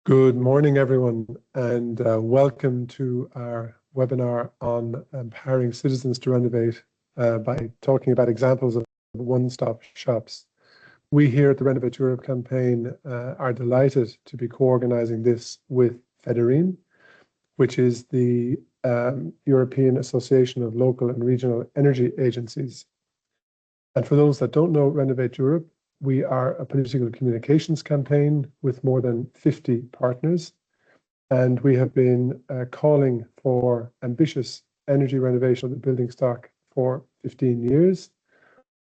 Good morning, everyone, and welcome to our webinar on empowering citizens to renovate by talking about examples of one-stop shops. We here at the Renovate Europe campaign are delighted to be co-organising this with FEDARENE, which is the European Association of Local and Regional Energy Agencies. And for those that don't know Renovate Europe, we are a political communications campaign with more than 50 partners, and we have been calling for ambitious energy renovation of the building stock for 15 years.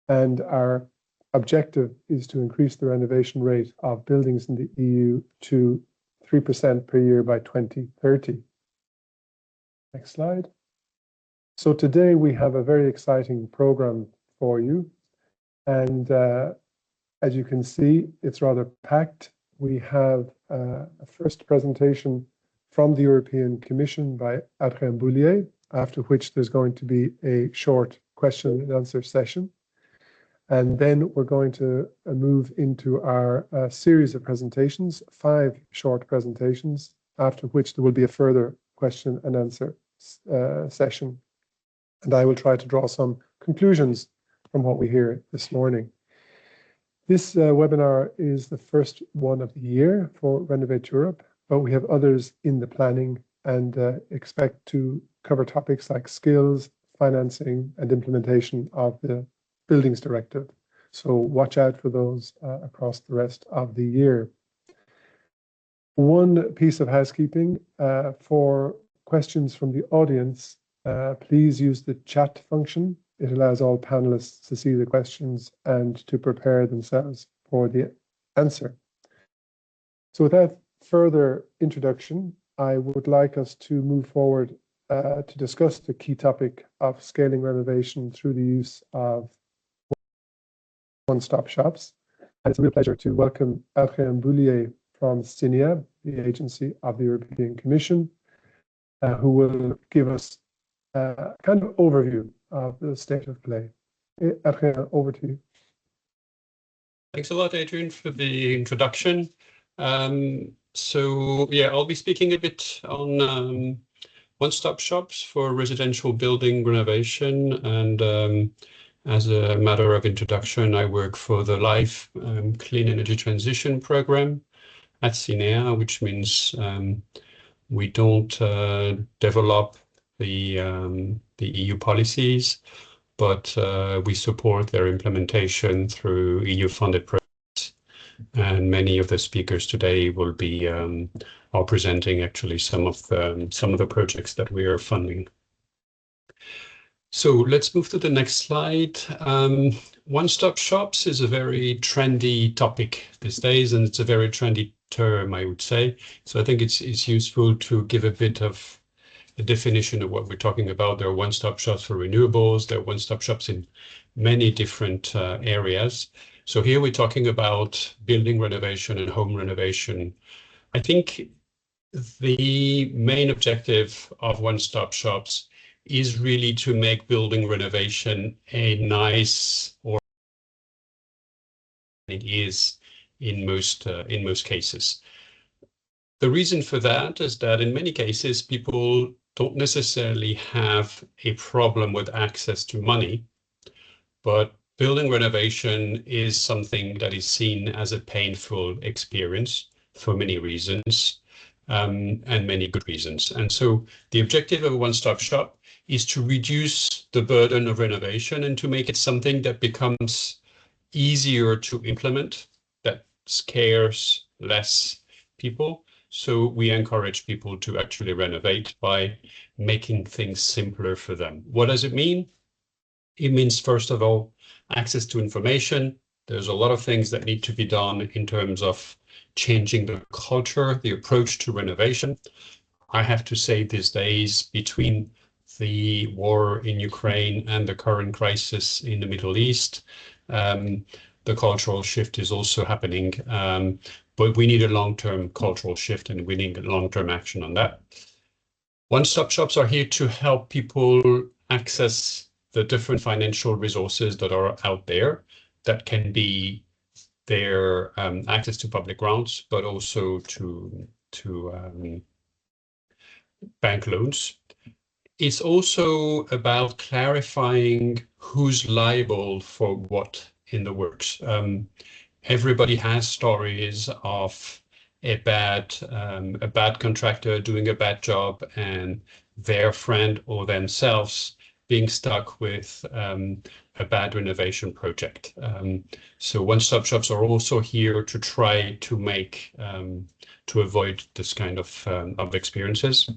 And our objective is to increase the renovation rate of buildings in the EU to 3% per year by 2030. Next slide. So today we have a very exciting program for you. And as you can see, it's rather packed. We have a first presentation from the European Commission by Adrien Boulier, after which there's going to be a short question and answer session. And then we're going to move into our series of presentations, 5 short presentations, after which there will be a further question and answer session. And I will try to draw some conclusions from what we hear this morning. This webinar is the first one of the year for Renovate Europe, but we have others in the planning and expect to cover topics like skills, financing, and implementation of the Buildings Directive. So watch out for those across the rest of the year. One piece of housekeeping for questions from the audience, please use the chat function. It allows all panelists to see the questions and to prepare themselves for the answer. So without further introduction, I would like us to move forward to discuss the key topic of scaling renovation through the use of one-stop shops. And it's a real pleasure to welcome Adrien Boulier from CINEA, the agency of the European Commission, who will give us a kind of overview of the state of play. Adrien, over to you. Thanks a lot, Adrian, for the introduction. So yeah, I'll be speaking a bit on one-stop shops for residential building renovation. And as a matter of introduction, I work for the LIFE Clean Energy Transition Program at CINEA, which means we don't develop the EU policies, but we support their implementation through EU-funded projects. And many of the speakers today will be are presenting actually some of the projects that we are funding. So let's move to the next slide. One-stop shops is a very trendy topic these days, and it's a very trendy term, I would say. So I think it's useful to give a bit of a definition of what we're talking about. There are one-stop shops for renewables. There are one-stop shops in many different areas. So here we're talking about building renovation and home renovation. I think the main objective of one-stop shops is really to make building renovation a nice, or it is in most cases. The reason for that is that in many cases, people don't necessarily have a problem with access to money, but building renovation is something that is seen as a painful experience for many reasons, and many good reasons. And so the objective of a one-stop shop is to reduce the burden of renovation and to make it something that becomes easier to implement, that scares less people. So we encourage people to actually renovate by making things simpler for them. What does it mean? It means, first of all, access to information. There's a lot of things that need to be done in terms of changing the culture, the approach to renovation. I have to say these days, between the war in Ukraine and the current crisis in the Middle East, the cultural shift is also happening. But we need a long-term cultural shift, and we need long-term action on that. One-stop shops are here to help people access the different financial resources that are out there. That can be their access to public grants, but also to bank loans. It's also about clarifying who's liable for what in the works. Everybody has stories of a bad contractor doing a bad job and their friend or themselves being stuck with a bad renovation project. So one-stop shops are also here to try to make to avoid this kind of experiences.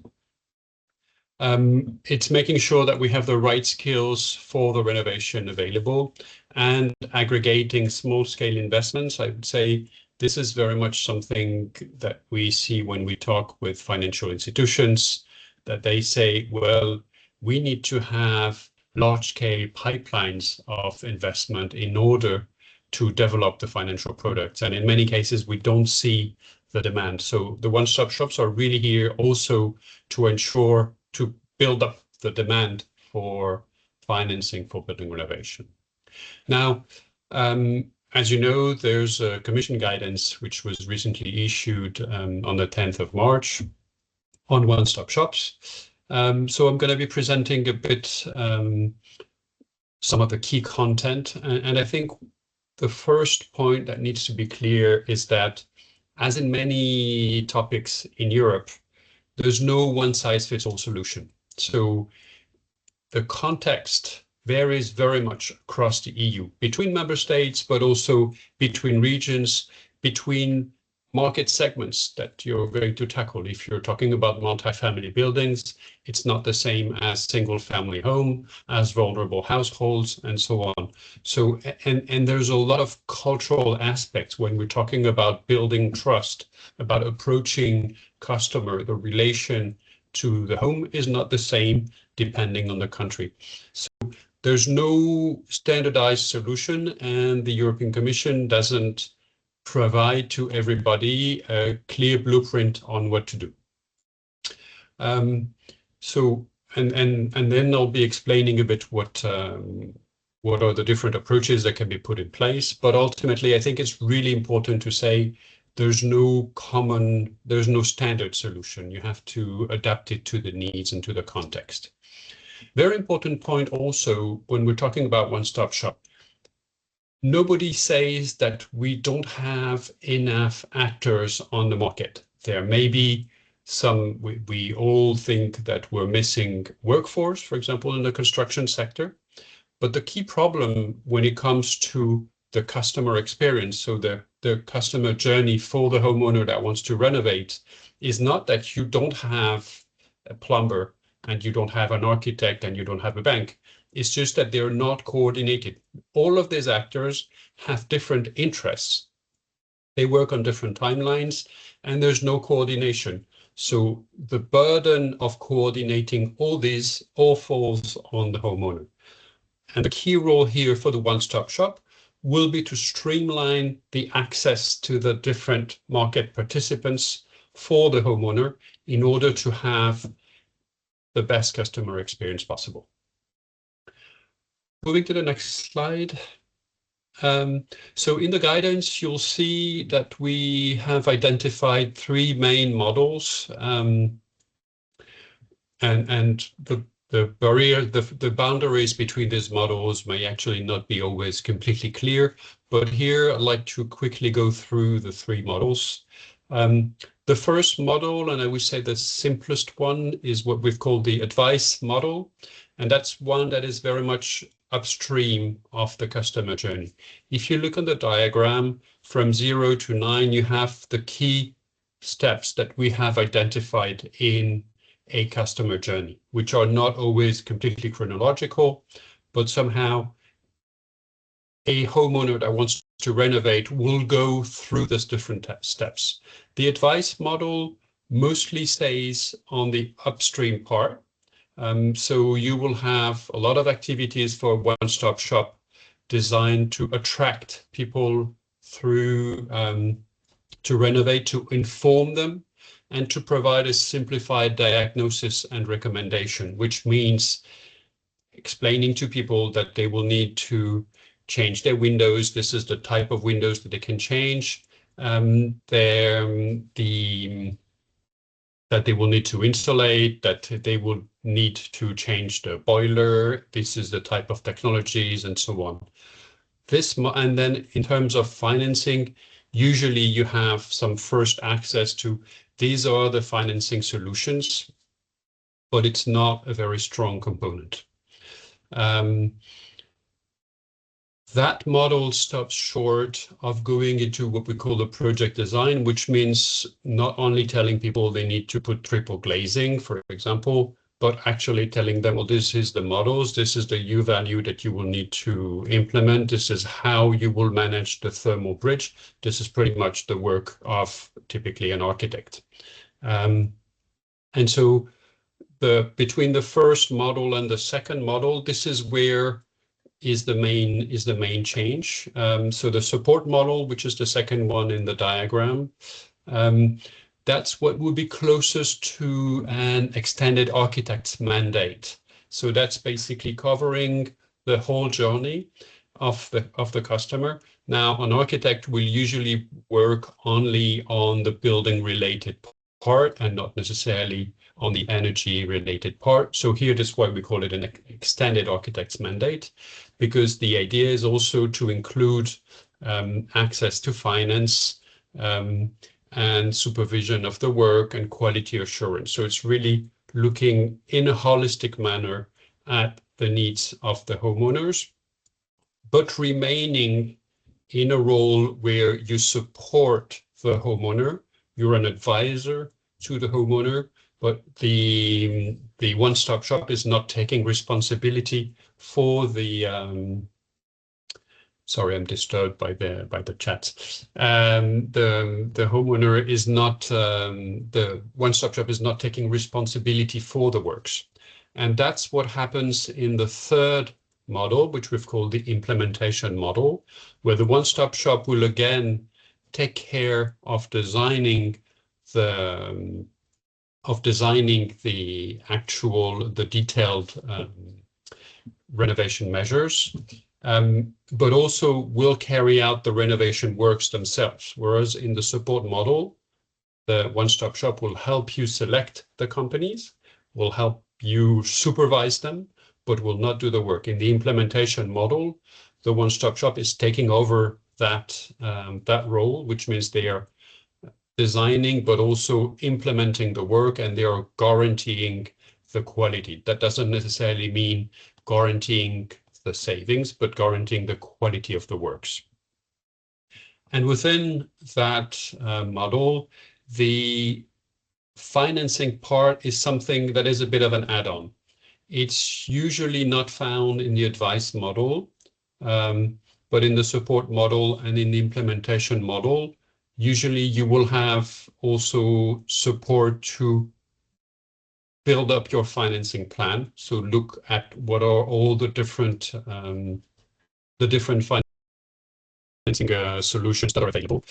It's making sure that we have the right skills for the renovation available and aggregating small-scale investments. I would say this is very much something that we see when we talk with financial institutions, that they say, well, we need to have large-scale pipelines of investment in order to develop the financial products. And in many cases, we don't see the demand. So the one-stop shops are really here also to ensure to build up the demand for financing for building renovation. Now, as you know, there's a Commission guidance which was recently issued on the 10th of March on one-stop shops. So I'm going to be presenting a bit some of the key content. And I think the first point that needs to be clear is that, as in many topics in Europe, there's no one-size-fits-all solution. So the context varies very much across the EU, between member states, but also between regions, between market segments that you're going to tackle. If you're talking about multi-family buildings, it's not the same as single-family home, as vulnerable households, and so on. So, and there's a lot of cultural aspects when we're talking about building trust, about approaching customer. The relation to the home is not the same depending on the country. So there's no standardized solution, and the European Commission doesn't provide to everybody a clear blueprint on what to do. So, and then I'll be explaining a bit what are the different approaches that can be put in place. But ultimately, I think it's really important to say there's no standard solution. You have to adapt it to the needs and to the context. Very important point also, when we're talking about one-stop shop, nobody says that we don't have enough actors on the market. There may be some, we all think that we're missing workforce, for example, in the construction sector. But the key problem when it comes to the customer experience, so the customer journey for the homeowner that wants to renovate, is not that you don't have a plumber and you don't have an architect and you don't have a bank. It's just that they're not coordinated. All of these actors have different interests. They work on different timelines and there's no coordination. So the burden of coordinating all these all falls on the homeowner. And the key role here for the one-stop shop will be to streamline the access to the different market participants for the homeowner in order to have the best customer experience possible. Moving to the next slide. So in the guidance, you'll see that we have identified 3 main models, and the boundaries between these models may actually not be always completely clear, but here I'd like to quickly go through the 3 models. The first model, and I would say the simplest one, is what we've called the advice model, and that's one that is very much upstream of the customer journey. If you look on the diagram, from 0 to 9, you have the key steps that we have identified in a customer journey, which are not always completely chronological, but somehow a homeowner that wants to renovate will go through these different steps. The advice model mostly stays on the upstream part. So you will have a lot of activities for one-stop shop designed to attract people through to renovate, to inform them, and to provide a simplified diagnosis and recommendation, which means explaining to people that they will need to change their windows. This is the type of windows that they can change. that they will need to insulate, that they will need to change the boiler. This is the type of technologies and so on. And then in terms of financing, usually you have some first access to these are the financing solutions, but it's not a very strong component. That model stops short of going into what we call the project design, which means not only telling people they need to put triple glazing, for example, but actually telling them, well, this is the models, this is the U value that you will need to implement, this is how you will manage the thermal bridge. This is pretty much the work of typically an architect. And so between the first model and the second model, this is where is the main change. So the support model, which is the second one in the diagram, that's what would be closest to an extended architect's mandate. So that's basically covering the whole journey of the customer. Now, an architect will usually work only on the building related part and not necessarily on the energy related part. So here, that's why we call it an extended architect's mandate, because the idea is also to include access to finance and supervision of the work and quality assurance. So it's really looking in a holistic manner at the needs of the homeowners, but remaining in a role where you support the homeowner. You're an advisor to the homeowner, but the one-stop shop is not taking responsibility for the sorry, I'm disturbed by the chat. The homeowner is not, the one-stop shop is not taking responsibility for the works. And that's what happens in the third model, which we've called the implementation model, where the one-stop shop will again take care of designing the detailed renovation measures, but also will carry out the renovation works themselves. Whereas in the support model, the one-stop shop will help you select the companies, will help you supervise them, but will not do the work. In the implementation model, the one-stop shop is taking over that role, which means they are designing, but also implementing the work, and they are guaranteeing the quality. That doesn't necessarily mean guaranteeing the savings, but guaranteeing the quality of the works. And within that model, the financing part is something that is a bit of an add-on. It's usually not found in the advice model, but in the support model and in the implementation model, usually you will have also support to build up your financing plan. So look at what are all the different financing solutions that are available,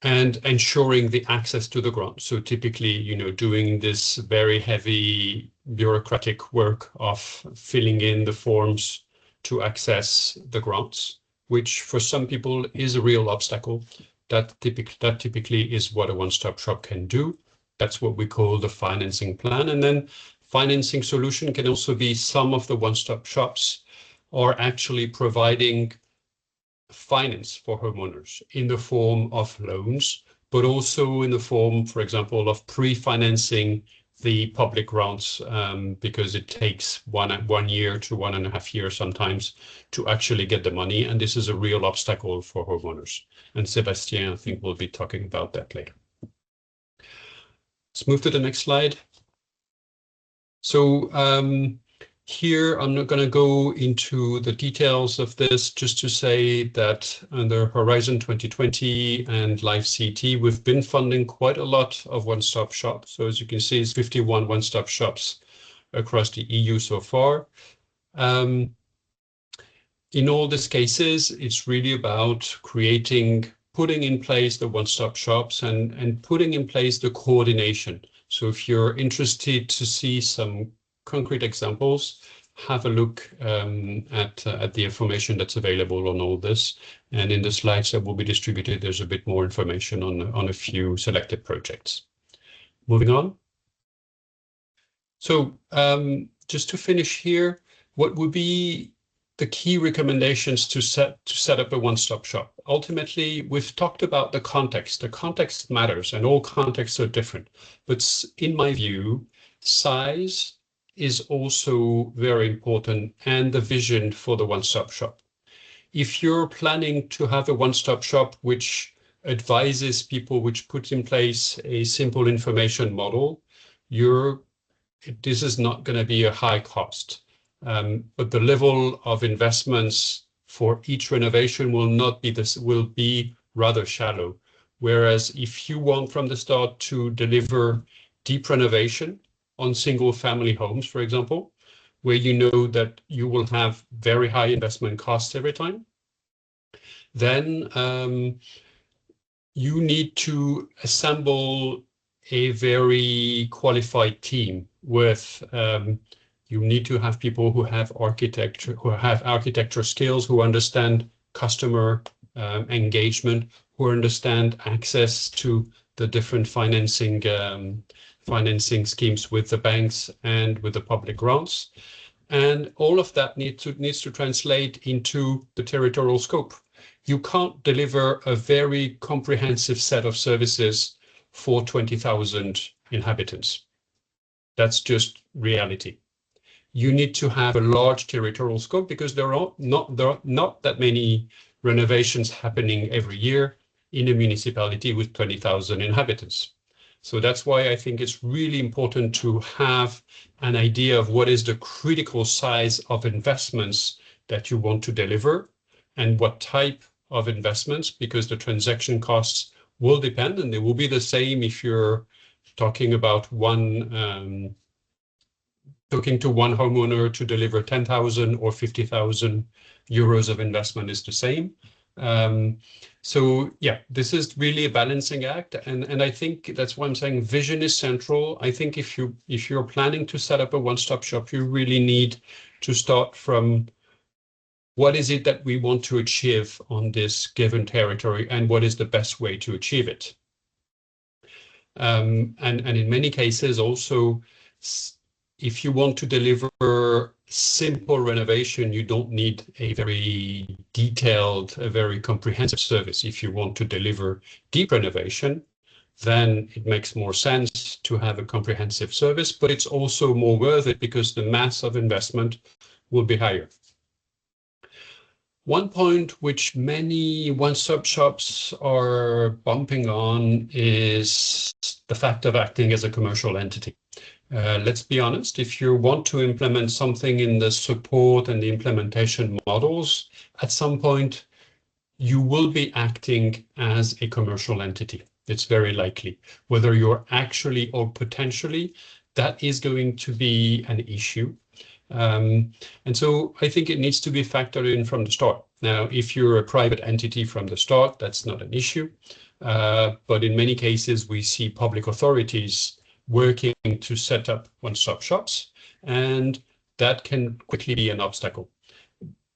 and ensuring the access to the grant. So typically, doing this very heavy bureaucratic work of filling in the forms to access the grants, which for some people is a real obstacle. That typically is what a one-stop shop can do. That's what we call the financing plan. And then financing solution can also be some of the one-stop shops are actually providing finance for homeowners in the form of loans, but also in the form, for example, of pre-financing the public grants, because it takes 1 year to 1.5 years sometimes to actually get the money. And this is a real obstacle for homeowners. And Sébastien, I think, will be talking about that later. Let's move to the next slide. So here, I'm not going to go into the details of this, just to say that under Horizon 2020 and Live CT, we've been funding quite a lot of one-stop shops. So as you can see, it's 51 one-stop shops across the EU so far. In all these cases, it's really about putting in place the one-stop shops and putting in place the coordination. So if you're interested to see some concrete examples, have a look at the information that's available on all this. And in the slides that will be distributed, there's a bit more information on a few selected projects. Moving on. So just to finish here, what would be the key recommendations to set up a one-stop shop? Ultimately, we've talked about the context. The context matters, and all contexts are different. But in my view, size is also very important, and the vision for the one-stop shop. If you're planning to have a one-stop shop which advises people, which puts in place a simple information model, this is not going to be a high cost. But the level of investments for each renovation will not be this, will be rather shallow. Whereas if you want from the start to deliver deep renovation on single family homes, for example, where you know that you will have very high investment costs every time, then you need to assemble a very qualified team with you need to have people who have architecture skills, who understand customer engagement, who understand access to the different financing schemes with the banks and with the public grants. And all of that needs to translate into the territorial scope. You can't deliver a very comprehensive set of services for 20,000 inhabitants. That's just reality. You need to have a large territorial scope because there are not that many renovations happening every year in a municipality with 20,000 inhabitants. So that's why I think it's really important to have an idea of what is the critical size of investments that you want to deliver and what type of investments, because the transaction costs will depend, and they will be the same if you're talking about talking to one homeowner to deliver 10,000 or 50,000 euros of investment is the same. So yeah, this is really a balancing act, and I think that's why I'm saying vision is central. I think if you're planning to set up a one-stop shop, you really need to start from what is it that we want to achieve on this given territory, and what is the best way to achieve it. And in many cases also, if you want to deliver simple renovation, you don't need a very detailed, a very comprehensive service. If you want to deliver deep renovation, then it makes more sense to have a comprehensive service, but it's also more worth it because the mass of investment will be higher. One point which many one-stop shops are bumping on is the fact of acting as a commercial entity. Let's be honest, if you want to implement something in the support and the implementation models, at some point you will be acting as a commercial entity. It's very likely. Whether you're actually or potentially, that is going to be an issue. And so I think it needs to be factored in from the start. Now, if you're a private entity from the start, that's not an issue. But in many cases, we see public authorities working to set up one-stop shops, and that can quickly be an obstacle.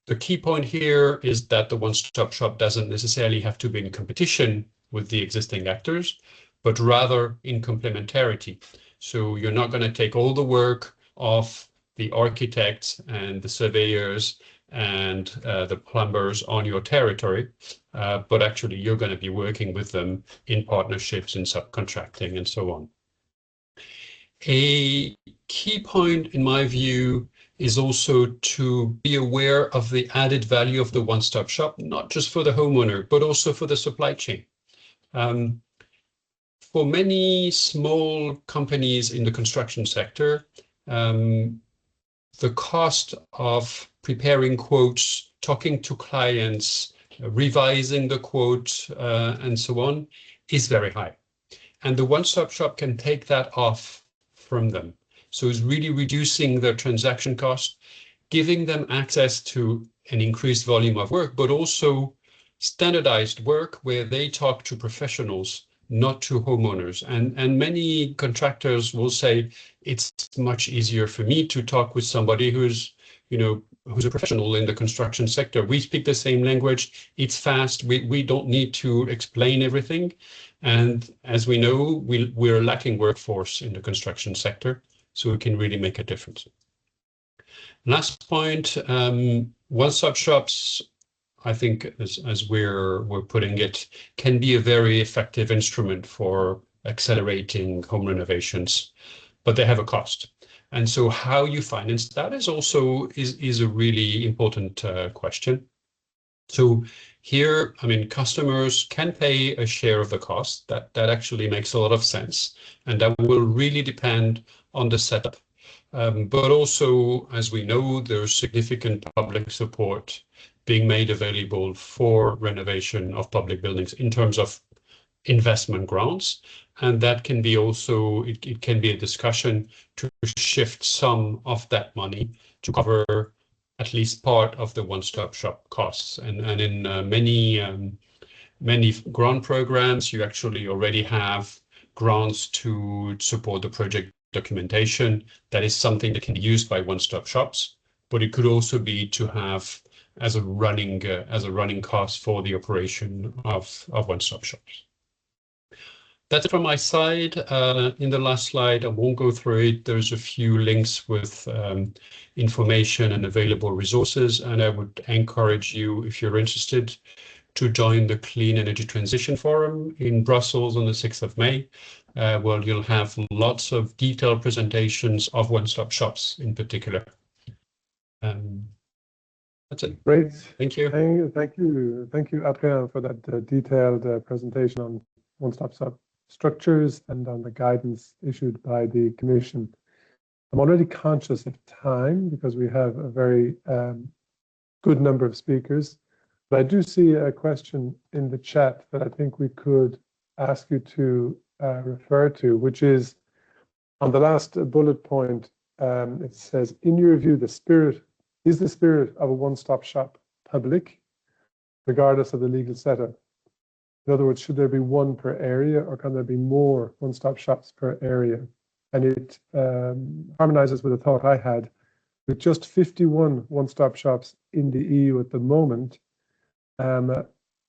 The key point here is that the one-stop shop doesn't necessarily have to be in competition with the existing actors, but rather in complementarity. So you're not going to take all the work of the architects and the surveyors and the plumbers on your territory, but actually you're going to be working with them in partnerships, in subcontracting, and so on. A key point, in my view, is also to be aware of the added value of the one-stop shop, not just for the homeowner, but also for the supply chain. For many small companies in the construction sector, the cost of preparing quotes, talking to clients, revising the quote, and so on, is very high. And the one-stop shop can take that off from them. So it's really reducing their transaction cost, giving them access to an increased volume of work, but also standardized work where they talk to professionals, not to homeowners. And many contractors will say, it's much easier for me to talk with somebody who's, who's a professional in the construction sector. We speak the same language. It's fast. We don't need to explain everything. And as we know, we're lacking workforce in the construction sector, so we can really make a difference. Last point, one-stop shops, I think, as we're putting it, can be a very effective instrument for accelerating home renovations, but they have a cost. And so how you finance that is also is a really important question. So here, I mean, customers can pay a share of the cost. That actually makes a lot of sense. And that will really depend on the setup. But also, as we know, there's significant public support being made available for renovation of public buildings in terms of investment grants. And that can be also, it can be a discussion to shift some of that money to cover at least part of the one-stop shop costs. And in many grant programs, you actually already have grants to support the project documentation. That is something that can be used by one-stop shops, but it could also be to have as a running cost for the operation of one-stop shops. That's it from my side. In the last slide, I won't go through it. There's a few links with information and available resources, and I would encourage you, if you're interested, to join the Clean Energy Transition Forum in Brussels on the 6th of May, where you'll have lots of detailed presentations of one-stop shops in particular. That's it. Great. Thank you. Thank you, Adrien, for that detailed presentation on one-stop shop structures and on the guidance issued by the Commission. I'm already conscious of time because we have a very good number of speakers, but I do see a question in the chat that I think we could ask you to refer to, which is on the last bullet point. It says, in your view, the spirit of a one-stop shop public, regardless of the legal setup? In other words, should there be one per area, or can there be more one-stop shops per area? And it harmonizes with a thought I had. With just 51 one-stop shops in the EU at the moment,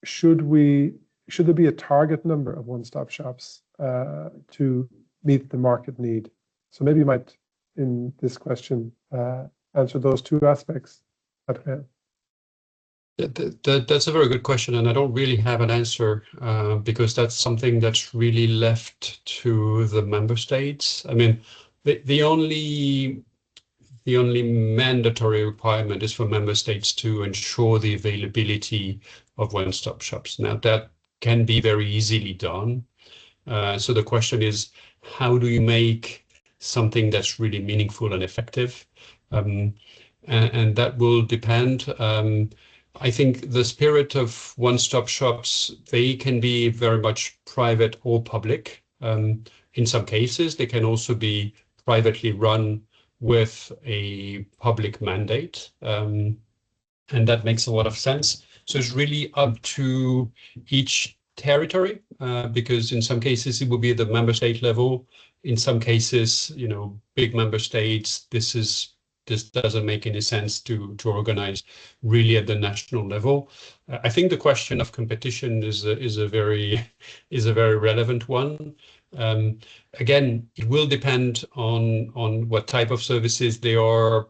should there be a target number of one-stop shops to meet the market need? So maybe you might, in this question, answer those two aspects, Adrien. That's a very good question, and I don't really have an answer because that's something that's really left to the member states. I mean, the only mandatory requirement is for member states to ensure the availability of one-stop shops. Now, that can be very easily done. So the question is, how do you make something that's really meaningful and effective? And that will depend. I think the spirit of one-stop shops, they can be very much private or public. In some cases, they can also be privately run with a public mandate. And that makes a lot of sense. So it's really up to each territory, because in some cases it will be at the member state level. In some cases, big member states, this doesn't make any sense to organize really at the national level. I think the question of competition is a very relevant one. Again, it will depend on what type of services they are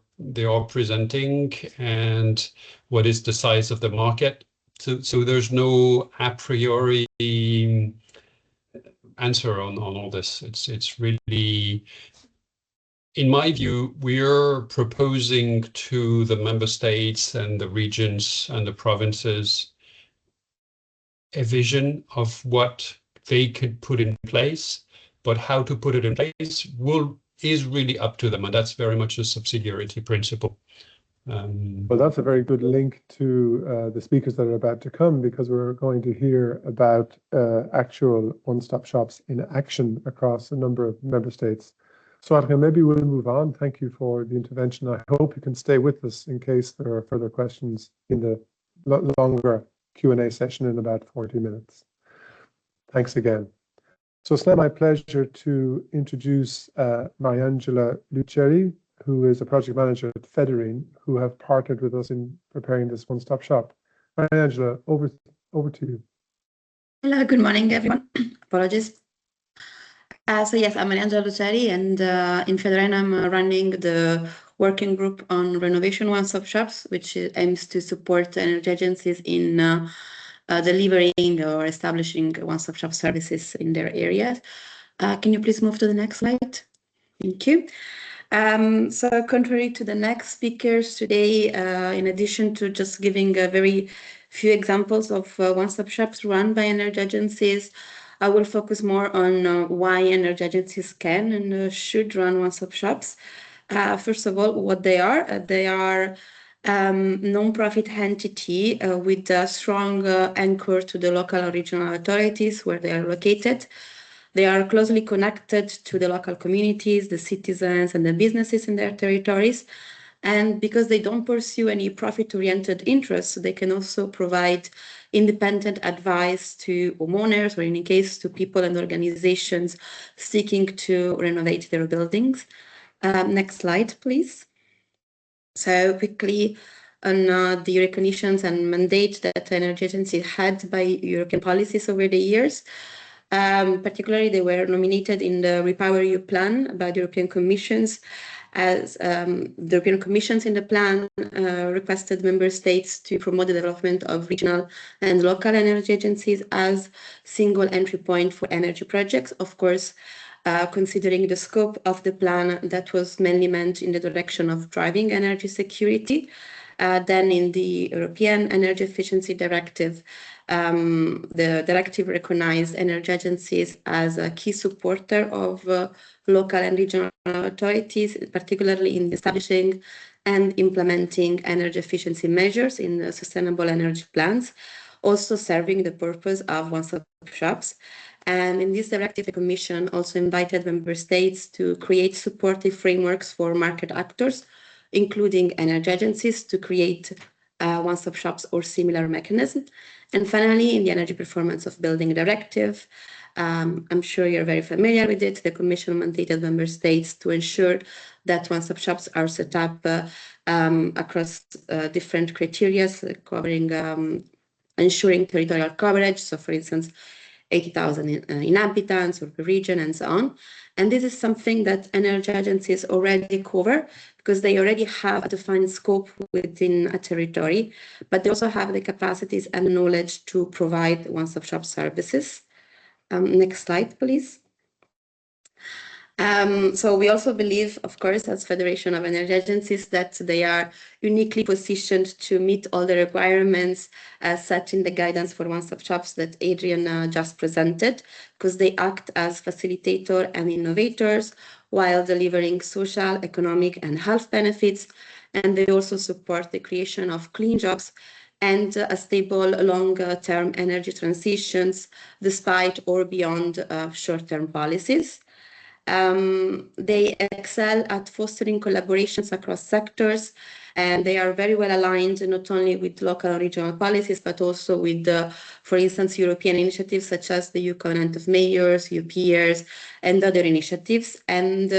presenting and what is the size of the market. So there's no a priori answer on all this. It's really, in my view, we're proposing to the member states and the regions and the provinces a vision of what they could put in place, but how to put it in place is really up to them, and that's very much a subsidiarity principle. Well, that's a very good link to the speakers that are about to come, because we're going to hear about actual one-stop shops in action across a number of member states. So Adrien, maybe we'll move on. Thank you for the intervention. I hope you can stay with us in case there are further questions in the longer Q&A session in about 40 minutes. Thanks again. So it's now my pleasure to introduce Mariangela Luceri, who is a project manager at FEDARENE, who have partnered with us in preparing this one-stop shop. Maria Angela, over to you. Hello, good morning, everyone. Apologies. So yes, I'm Maria Angela Luceri, and in FEDARENE, I'm running the working group on renovation one-stop shops, which aims to support energy agencies in delivering or establishing one-stop shop services in their areas. Can you please move to the next slide? Thank you. So contrary to the next speakers today, in addition to just giving a very few examples of one-stop shops run by energy agencies, I will focus more on why energy agencies can and should run one-stop shops. First of all, what they are. They are non-profit entity with a strong anchor to the local and regional authorities where they are located. They are closely connected to the local communities, the citizens, and the businesses in their territories. And because they don't pursue any profit-oriented interests, they can also provide independent advice to homeowners, or in any case, to people and organizations seeking to renovate their buildings. Next slide, please. So quickly on the recognitions and mandate that energy agencies had by European policies over the years. Particularly, they were nominated in the Repower EU plan by the European Commissions, as the European Commissions in the plan requested member states to promote the development of regional and local energy agencies as single entry point for energy projects. Of course, considering the scope of the plan that was mainly meant in the direction of driving energy security. Then in the European Energy Efficiency Directive, the directive recognized energy agencies as a key supporter of local and regional authorities, particularly in establishing and implementing energy efficiency measures in sustainable energy plans, also serving the purpose of one-stop shops. And in this directive, the Commission also invited member states to create supportive frameworks for market actors, including energy agencies, to create one-stop shops or similar mechanisms. And finally, in the Energy Performance of Building Directive, I'm sure you're very familiar with it, the Commission mandated member states to ensure that one-stop shops are set up across different criteria, covering ensuring territorial coverage. So, for instance, 80,000 inhabitants or per region and so on. And this is something that energy agencies already cover because they already have a defined scope within a territory, but they also have the capacities and knowledge to provide one-stop shop services. Next slide, please. So we also believe, of course, as Federation of Energy Agencies, that they are uniquely positioned to meet all the requirements set in the guidance for one-stop shops that Adrian just presented, because they act as facilitator and innovators while delivering social, economic, and health benefits. And they also support the creation of clean jobs and a stable long-term energy transitions despite or beyond short-term policies. They excel at fostering collaborations across sectors, and they are very well aligned not only with local and regional policies, but also with, for instance, European initiatives such as the EU Covenant of Mayors, EU Peers, and other initiatives. And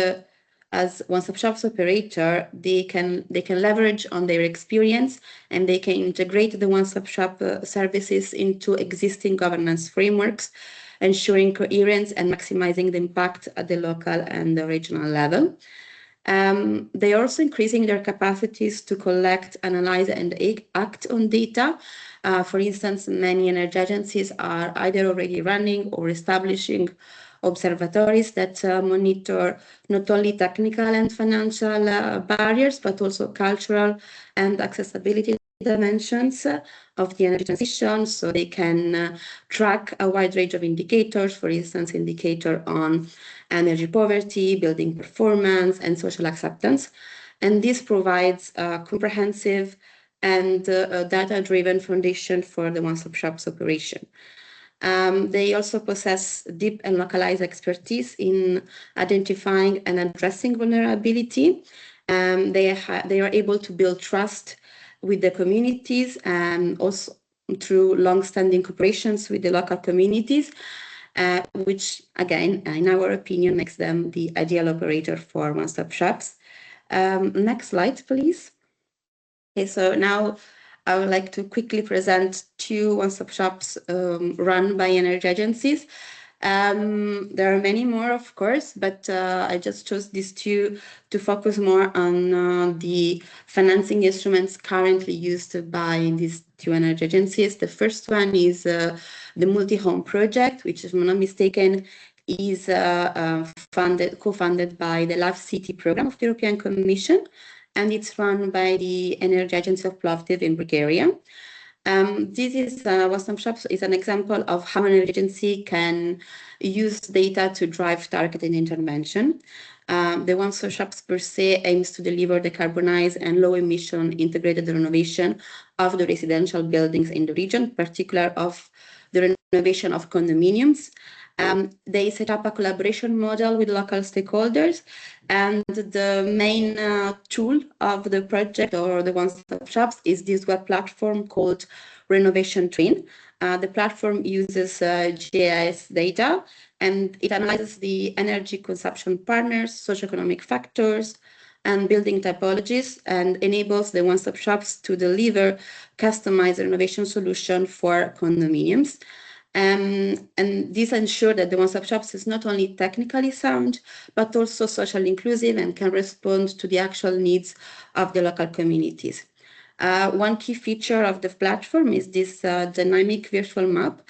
as one-stop shops operator, they can leverage on their experience, and they can integrate the one-stop shop services into existing governance frameworks, ensuring coherence and maximizing the impact at the local and the regional level. They are also increasing their capacities to collect, analyze, and act on data. For instance, many energy agencies are either already running or establishing observatories that monitor not only technical and financial barriers, but also cultural and accessibility dimensions of the energy transition, so they can track a wide range of indicators, for instance, indicator on energy poverty, building performance, and social acceptance. And this provides a comprehensive and data-driven foundation for the one-stop shops operation. They also possess deep and localized expertise in identifying and addressing vulnerability. They are able to build trust with the communities and also through long-standing cooperations with the local communities, which again, in our opinion, makes them the ideal operator for one-stop shops. Next slide, please. Okay, so now I would like to quickly present 2 one-stop shops run by energy agencies. There are many more, of course, but I just chose these 2 to focus more on the financing instruments currently used by these 2 energy agencies. The first one is the multi-home project, which, if I'm not mistaken, is co-funded by the Life City program of the European Commission, and it's run by the Energy Agency of Plovdiv in Bulgaria. This is one-stop shop is an example of how an agency can use data to drive targeted intervention. The one-stop shops per se aims to deliver decarbonized and low-emission integrated renovation of the residential buildings in the region, particularly of the renovation of condominiums. They set up a collaboration model with local stakeholders, and the main tool of the project or the one-stop shops is this web platform called Renovation Train. The platform uses GIS data, and it analyzes the energy consumption partners, socioeconomic factors, and building typologies, and enables the one-stop shops to deliver customized renovation solution for condominiums. And this ensures that the one-stop shops is not only technically sound, but also socially inclusive and can respond to the actual needs of the local communities. One key feature of the platform is this dynamic virtual map.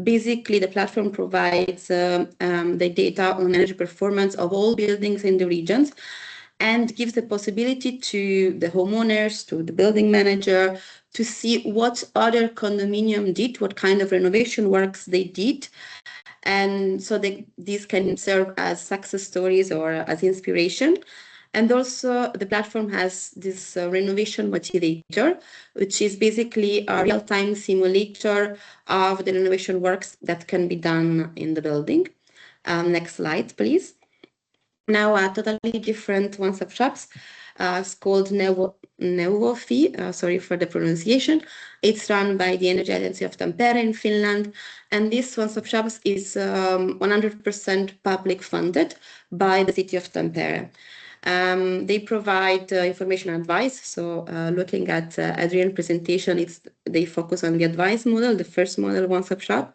Basically, the platform provides the data on energy performance of all buildings in the regions, and gives the possibility to the homeowners, to the building manager, to see what other condominium did, what kind of renovation works they did. And so these can serve as success stories or as inspiration. And also the platform has this renovation motivator, which is basically a real-time simulator of the renovation works that can be done in the building. Next slide, please. Now a totally different one-stop shops. It's called Neuvofi, sorry for the pronunciation. It's run by the Energy Agency of Tampere in Finland. And this one-stop shops is 100% public funded by the city of Tampere. They provide information advice. So looking at Adrian's presentation, they focus on the advice model, the first model one-stop shop.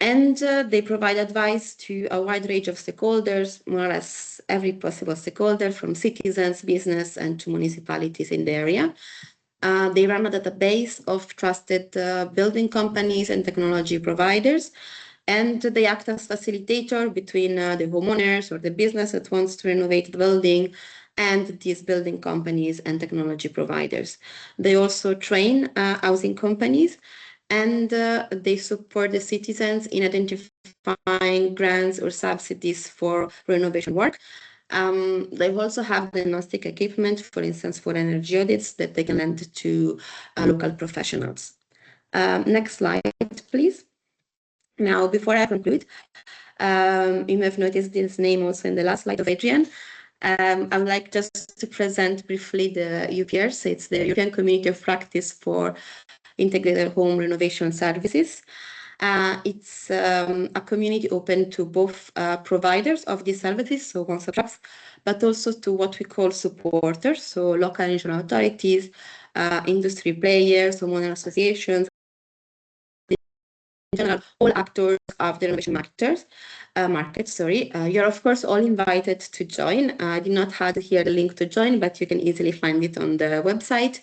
And they provide advice to a wide range of stakeholders, more or less every possible stakeholder, from citizens, business, and to municipalities in the area. They run a database of trusted building companies and technology providers, and they act as facilitator between the homeowners or the business that wants to renovate the building and these building companies and technology providers. They also train housing companies, and they support the citizens in identifying grants or subsidies for renovation work. They also have diagnostic equipment, for instance, for energy audits that they can lend to local professionals. Next slide, please. Now, before I conclude, you may have noticed this name also in the last slide of Adrian. I would like just to present briefly the UPRS. It's the European Community of Practice for Integrated Home Renovation Services. It's a community open to both providers of these services, so one-stop shops, but also to what we call supporters, so local and regional authorities, industry players, homeowner associations, in general, all actors of the renovation market. You're of course all invited to join. I did not have here the link to join, but you can easily find it on the website,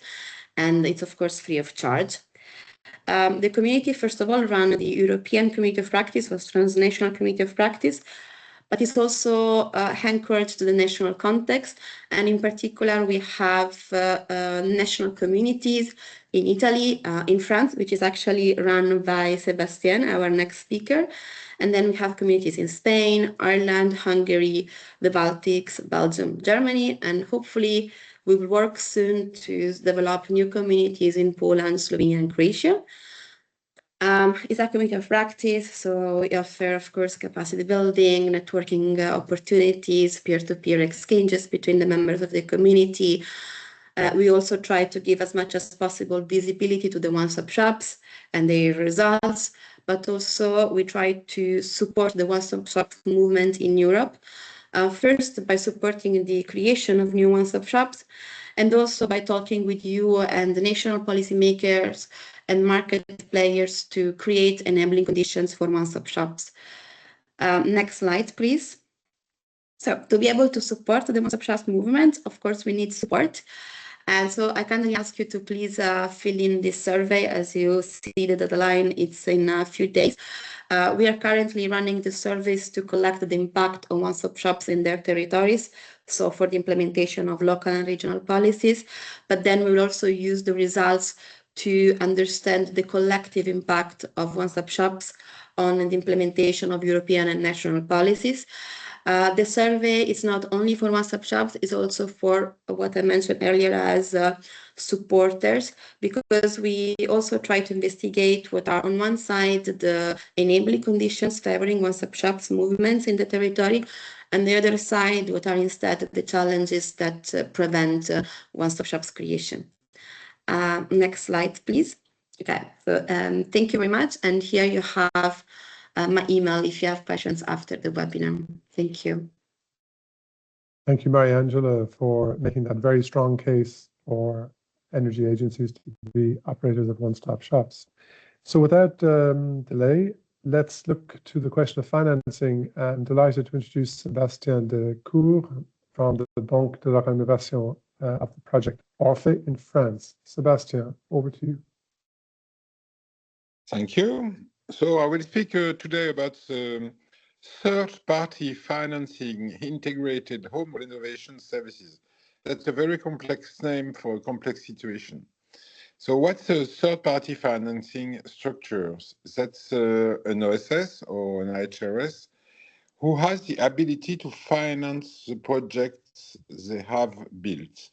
and it's of course free of charge. The community, first of all, ran the European Community of Practice, was transnational community of practice, but it's also anchored to the national context. And in particular, we have national communities in Italy, in France, which is actually run by Sebastian, our next speaker. And then we have communities in Spain, Ireland, Hungary, the Baltics, Belgium, Germany, and hopefully we will work soon to develop new communities in Poland, Slovenia, and Croatia. It's a community of practice, so we offer, of course, capacity building, networking opportunities, peer-to-peer exchanges between the members of the community. We also try to give as much as possible visibility to the one-stop shops and their results, but also we try to support the one-stop shop movement in Europe. First, by supporting the creation of new one-stop shops, and also by talking with you and the national policymakers and market players to create enabling conditions for one-stop shops. Next slide, please. So to be able to support the one-stop shops movement, of course, we need support. And so I kindly ask you to please fill in this survey. As you see, the deadline, it's in a few days. We are currently running the surveys to collect the impact on one-stop shops in their territories, so for the implementation of local and regional policies. But then we will also use the results to understand the collective impact of one-stop shops on the implementation of European and national policies. The survey is not only for one-stop shops, it's also for what I mentioned earlier as supporters, because we also try to investigate what are on one side the enabling conditions favoring one-stop shops movements in the territory, and the other side what are instead the challenges that prevent one-stop shops creation. Next slide, please. Okay, so thank you very much, and here you have my email if you have questions after the webinar. Thank you. Thank you, Mariangela, for making that very strong case for energy agencies to be operators of one-stop shops. So without delay, let's look to the question of financing. I'm delighted to introduce Sébastien Decour from the Banque de la Rénovation of the project Orphée in France. Sébastien, over to you. Thank you. So I will speak today about third-party financing integrated home renovation services. That's a very complex name for a complex situation. So what's a third-party financing structure? That's an OSS or an HRS who has the ability to finance the projects they have built.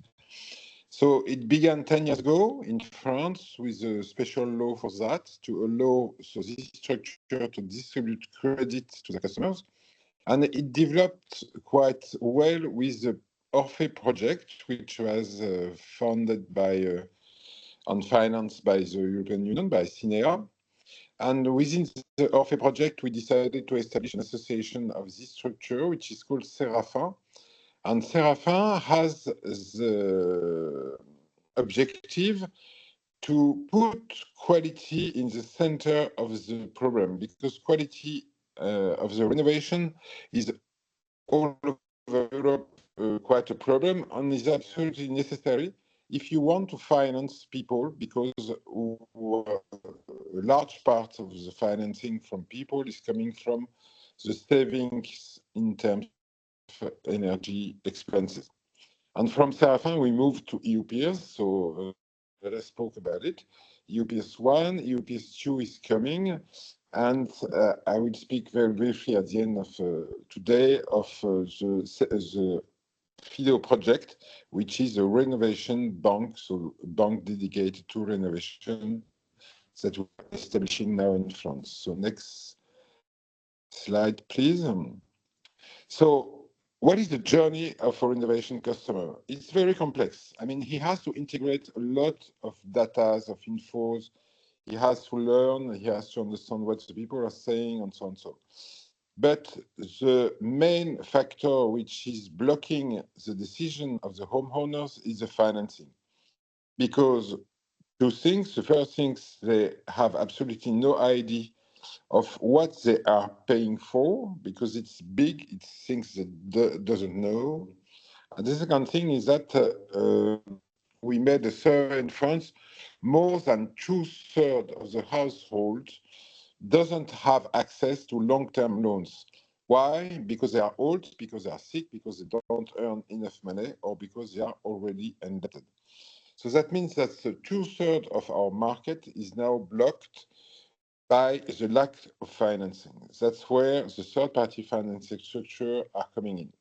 So it began 10 years ago in France with a special law for that to allow this structure to distribute credit to the customers. And it developed quite well with the Orphée project, which was funded by and financed by the European Union, by CINEA. And within the Orphée project, we decided to establish an association of this structure, which is called Séraphin. And Séraphin has the objective to put quality in the center of the problem, because quality of the renovation is all over Europe quite a problem and is absolutely necessary if you want to finance people, because a large part of the financing from people is coming from the savings in terms of energy expenses. And from Séraphin, we moved to EUPS, so I spoke about it. EUPS 1, EUPS 2 is coming, and I will speak very briefly at the end of today of the FEDO project, which is a renovation bank, so a bank dedicated to renovation that we're establishing now in France. So next slide, please. So what is the journey of a renovation customer? It's very complex. I mean, he has to integrate a lot of data, of infos. He has to learn, he has to understand what the people are saying, and so on and so on. But the main factor which is blocking the decision of the homeowners is the financing. Because two things. The first thing, they have absolutely no idea of what they are paying for, because it's big, it's things that doesn't know. And the second thing is that we made a survey in France. More than 2/3 of the household doesn't have access to long-term loans. Why? Because they are old, because they are sick, because they don't earn enough money, or because they are already indebted. So that means that 2/3 of our market is now blocked by the lack of financing. That's where the third-party financing structure are coming in.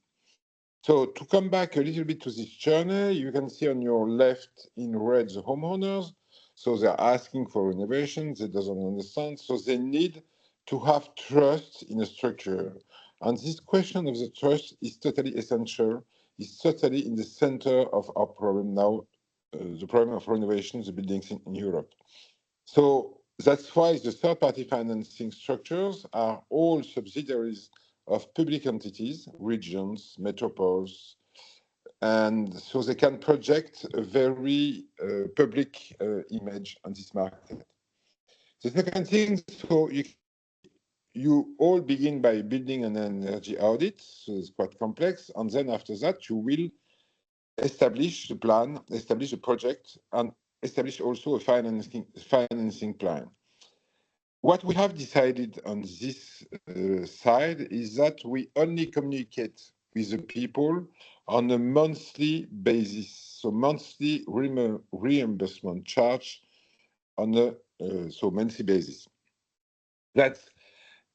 So to come back a little bit to this journey, you can see on your left in red the homeowners. So they're asking for renovation, they doesn't understand, so they need to have trust in a structure. And this question of the trust is totally essential, is totally in the center of our problem now, the problem of renovation of the buildings in Europe. So that's why the third-party financing structures are all subsidiaries of public entities, regions, metropoles, and so they can project a very public image on this market. The second thing, so you all begin by building an energy audit, so it's quite complex, and then after that you will establish the plan, establish a project, and establish also a financing plan. What we have decided on this side is that we only communicate with the people on a monthly basis, so monthly reimbursement charge on a monthly basis. That's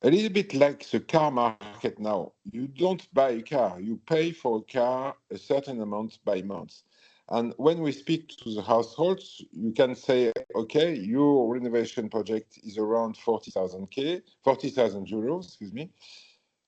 a little bit like the car market now. You don't buy a car, you pay for a car a certain amount by month. And when we speak to the households, you can say, okay, your renovation project is around 40,000 euros, excuse me.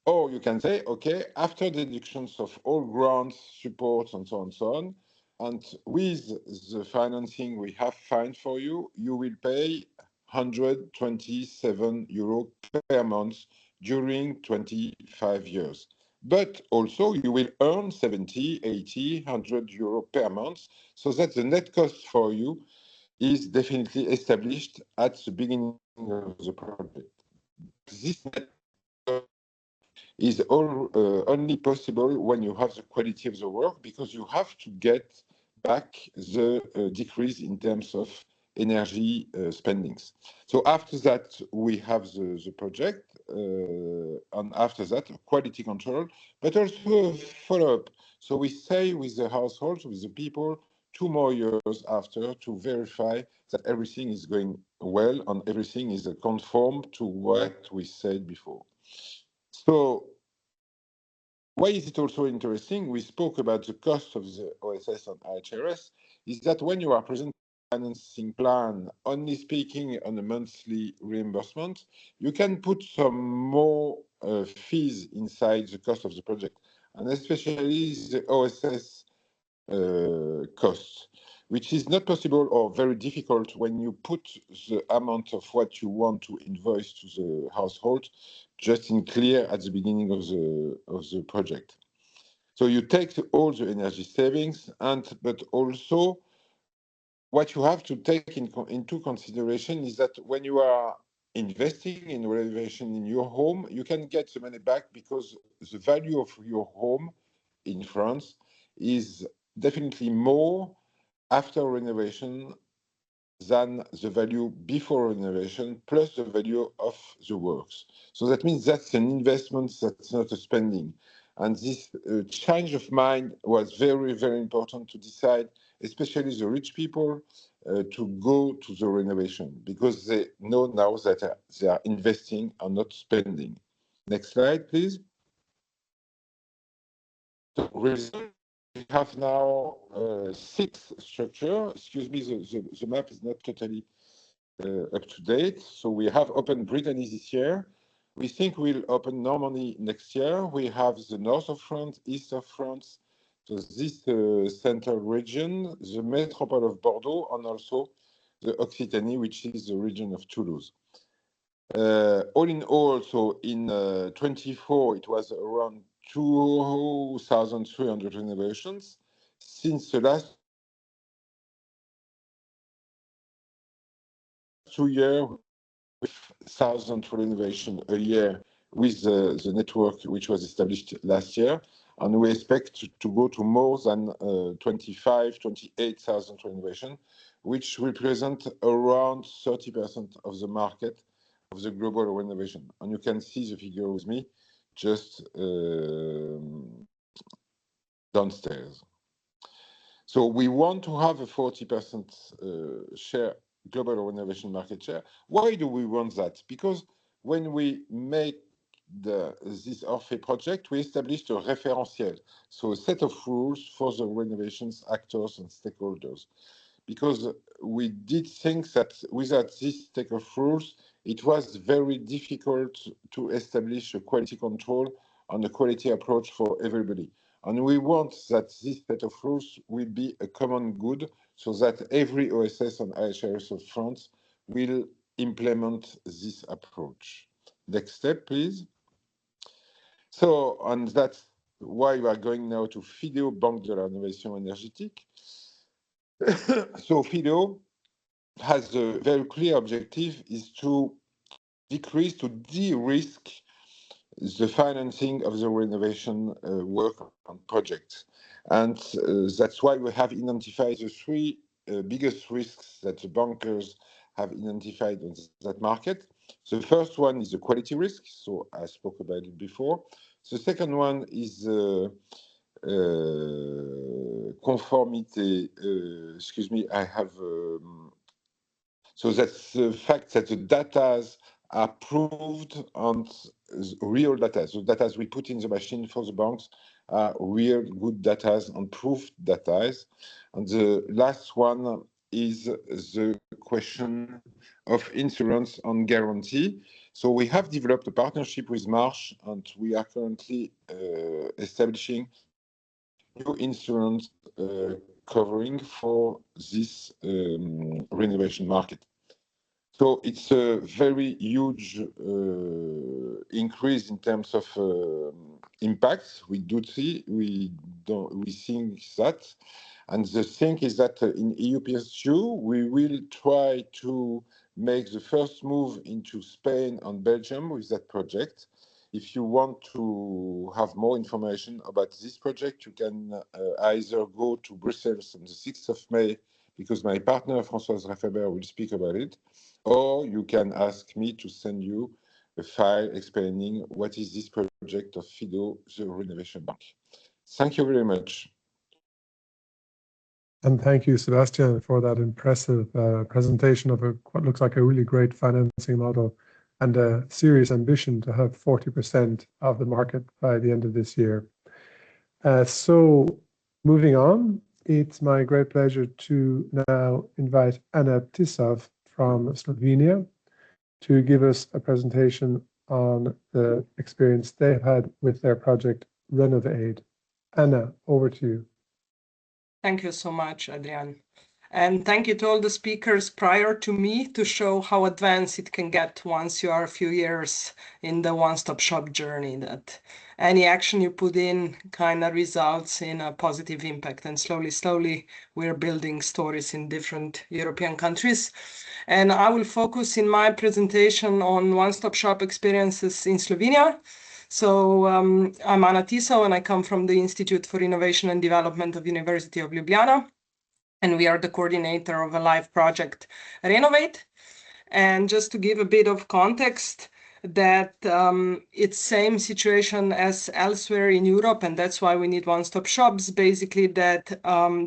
Or you can say, okay, after deductions of all grants, supports, and so on, and with the financing we have found for you, you will pay 127 euro per month during 25 years. But also you will earn 70, 80, 100 euro per month, so that the net cost for you is definitely established at the beginning of the project. This net is only possible when you have the quality of the work, because you have to get back the decrease in terms of energy spendings. So after that, we have the project, and after that, quality control, but also follow-up. So we stay with the households, with the people, 2 more years after to verify that everything is going well and everything is conform to what we said before. So why is it also interesting? We spoke about the cost of the OSS and IHRS, is that when you are presenting a financing plan, only speaking on a monthly reimbursement, you can put some more fees inside the cost of the project, and especially the OSS costs, which is not possible or very difficult when you put the amount of what you want to invoice to the household just in clear at the beginning of the project. So you take all the energy savings, but also what you have to take into consideration is that when you are investing in renovation in your home, you can get the money back because the value of your home in France is definitely more after renovation than the value before renovation plus the value of the works. So that means that's an investment, that's not a spending. And this change of mind was very, very important to decide, especially the rich people, to go to the renovation because they know now that they are investing and not spending. Next slide, please. So we have now 6 structures. Excuse me, the map is not totally up to date. So we have opened Brittany this year. We think we'll open Normandy next year. We have the north of France, east of France, so this central region, the metropole of Bordeaux, and also the Occitanie, which is the region of Toulouse. All in all, so in 24, it was around 2,300 renovations. Since the last 2 years, 1,000 renovation a year with the network which was established last year, and we expect to go to more than 28,000 renovation, which represent around 30% of the market of the global renovation. And you can see the figure with me just downstairs. So we want to have a 40% share, global renovation market share. Why do we want that? Because when we make this Orphée project, we established a référentiel, so a set of rules for the renovations actors and stakeholders. Because we did think that without this set of rules, it was very difficult to establish a quality control and a quality approach for everybody. And we want that this set of rules will be a common good so that every OSS and IHRS of France will implement this approach. Next step, please. So, and that's why we are going now to FEDO, Banque de la Rénovation Énergétique. So FEDO has a very clear objective, is to decrease, to de-risk the financing of the renovation work on projects. And that's why we have identified the three biggest risks that the bankers have identified on that market. The first one is the quality risk, so I spoke about it before. The second one is conformité, excuse me, I have, so that's the fact that the data are proved on real data. So data we put in the machine for the banks are real good data and proved data. And the last one is the question of insurance and guarantee. So we have developed a partnership with Marsh, and we are currently establishing new insurance covering for this renovation market. So it's a very huge increase in terms of impacts. We do see, we think that, and the thing is that in EU PSU we will try to make the first move into Spain and Belgium with that project. If you want to have more information about this project, you can either go to Brussels on the 6th of May, because my partner Françoise Rafaber will speak about it, or you can ask me to send you a file explaining what is this project of FEDO, the Renovation Bank. Thank you very much. And thank you, Sebastian, for that impressive presentation of what looks like a really great financing model and a serious ambition to have 40% of the market by the end of this year. So moving on, it's my great pleasure to now invite Anna Tisov from Slovenia to give us a presentation on the experience they've had with their project Renovate. Anna, over to you. Thank you so much, Adrian. And thank you to all the speakers prior to me to show how advanced it can get once you are a few years in the one-stop shop journey, that any action you put in kind of results in a positive impact. And slowly, we're building stories in different European countries. And I will focus in my presentation on one-stop shop experiences in Slovenia. So I'm Anna Tisov, and I come from the Institute for Innovation and Development of University of Ljubljana. And we are the coordinator of a live project, Renovate. And just to give a bit of context, that it's same situation as elsewhere in Europe, and that's why we need one-stop shops, basically that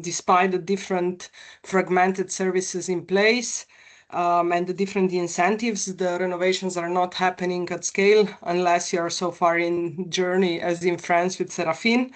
despite the different fragmented services in place and the different incentives, the renovations are not happening at scale unless you are so far in journey as in France with FEDARENE.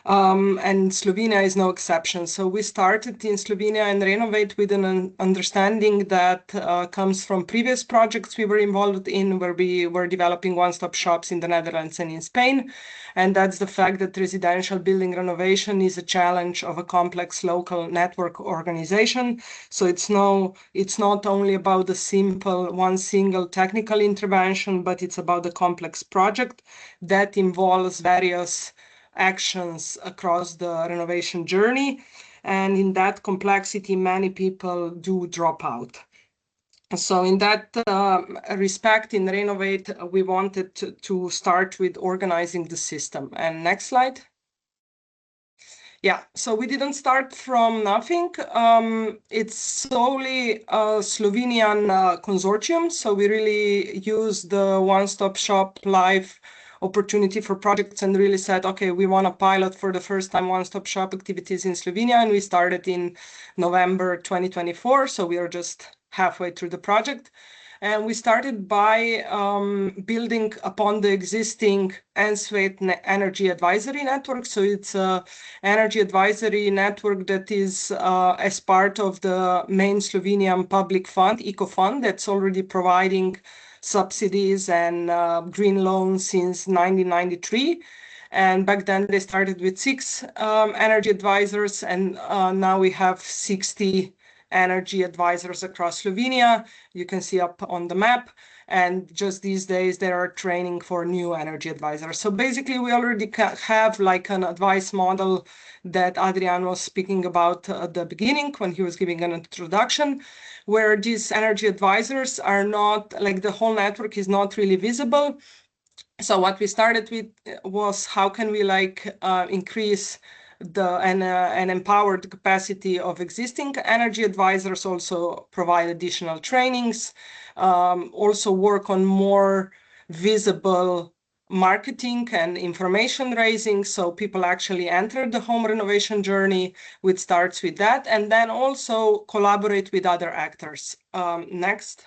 And Slovenia is no exception. So we started in Slovenia and Renovate with an understanding that comes from previous projects we were involved in, where we were developing one-stop shops in the Netherlands and in Spain. And that's the fact that residential building renovation is a challenge of a complex local network organization. So it's not only about the simple one single technical intervention, but it's about the complex project that involves various actions across the renovation journey. And in that complexity, many people do drop out. So in that respect, in Renovate, we wanted to start with organizing the system. And next slide. Yeah, so we didn't start from nothing. It's solely a Slovenian consortium. So we really use the one-stop shop live opportunity for projects and really said, okay, we want to pilot for the first time one-stop shop activities in Slovenia. And we started in November 2024. So we are just halfway through the project. And we started by building upon the existing ENSWET Energy Advisory Network. So it's an energy advisory network that is as part of the main Slovenian public fund, Eco Fund, that's already providing subsidies and green loans since 1993. And back then they started with 6 energy advisors, and now we have 60 energy advisors across Slovenia. You can see up on the map. And just these days, there are training for new energy advisors. So basically, we already have like an advice model that Adrian was speaking about at the beginning when he was giving an introduction, where these energy advisors are not, like the whole network is not really visible. So what we started with was how can we increase and empower the capacity of existing energy advisors, also provide additional trainings, also work on more visible marketing and information raising, so people actually enter the home renovation journey, which starts with that, and then also collaborate with other actors. Next.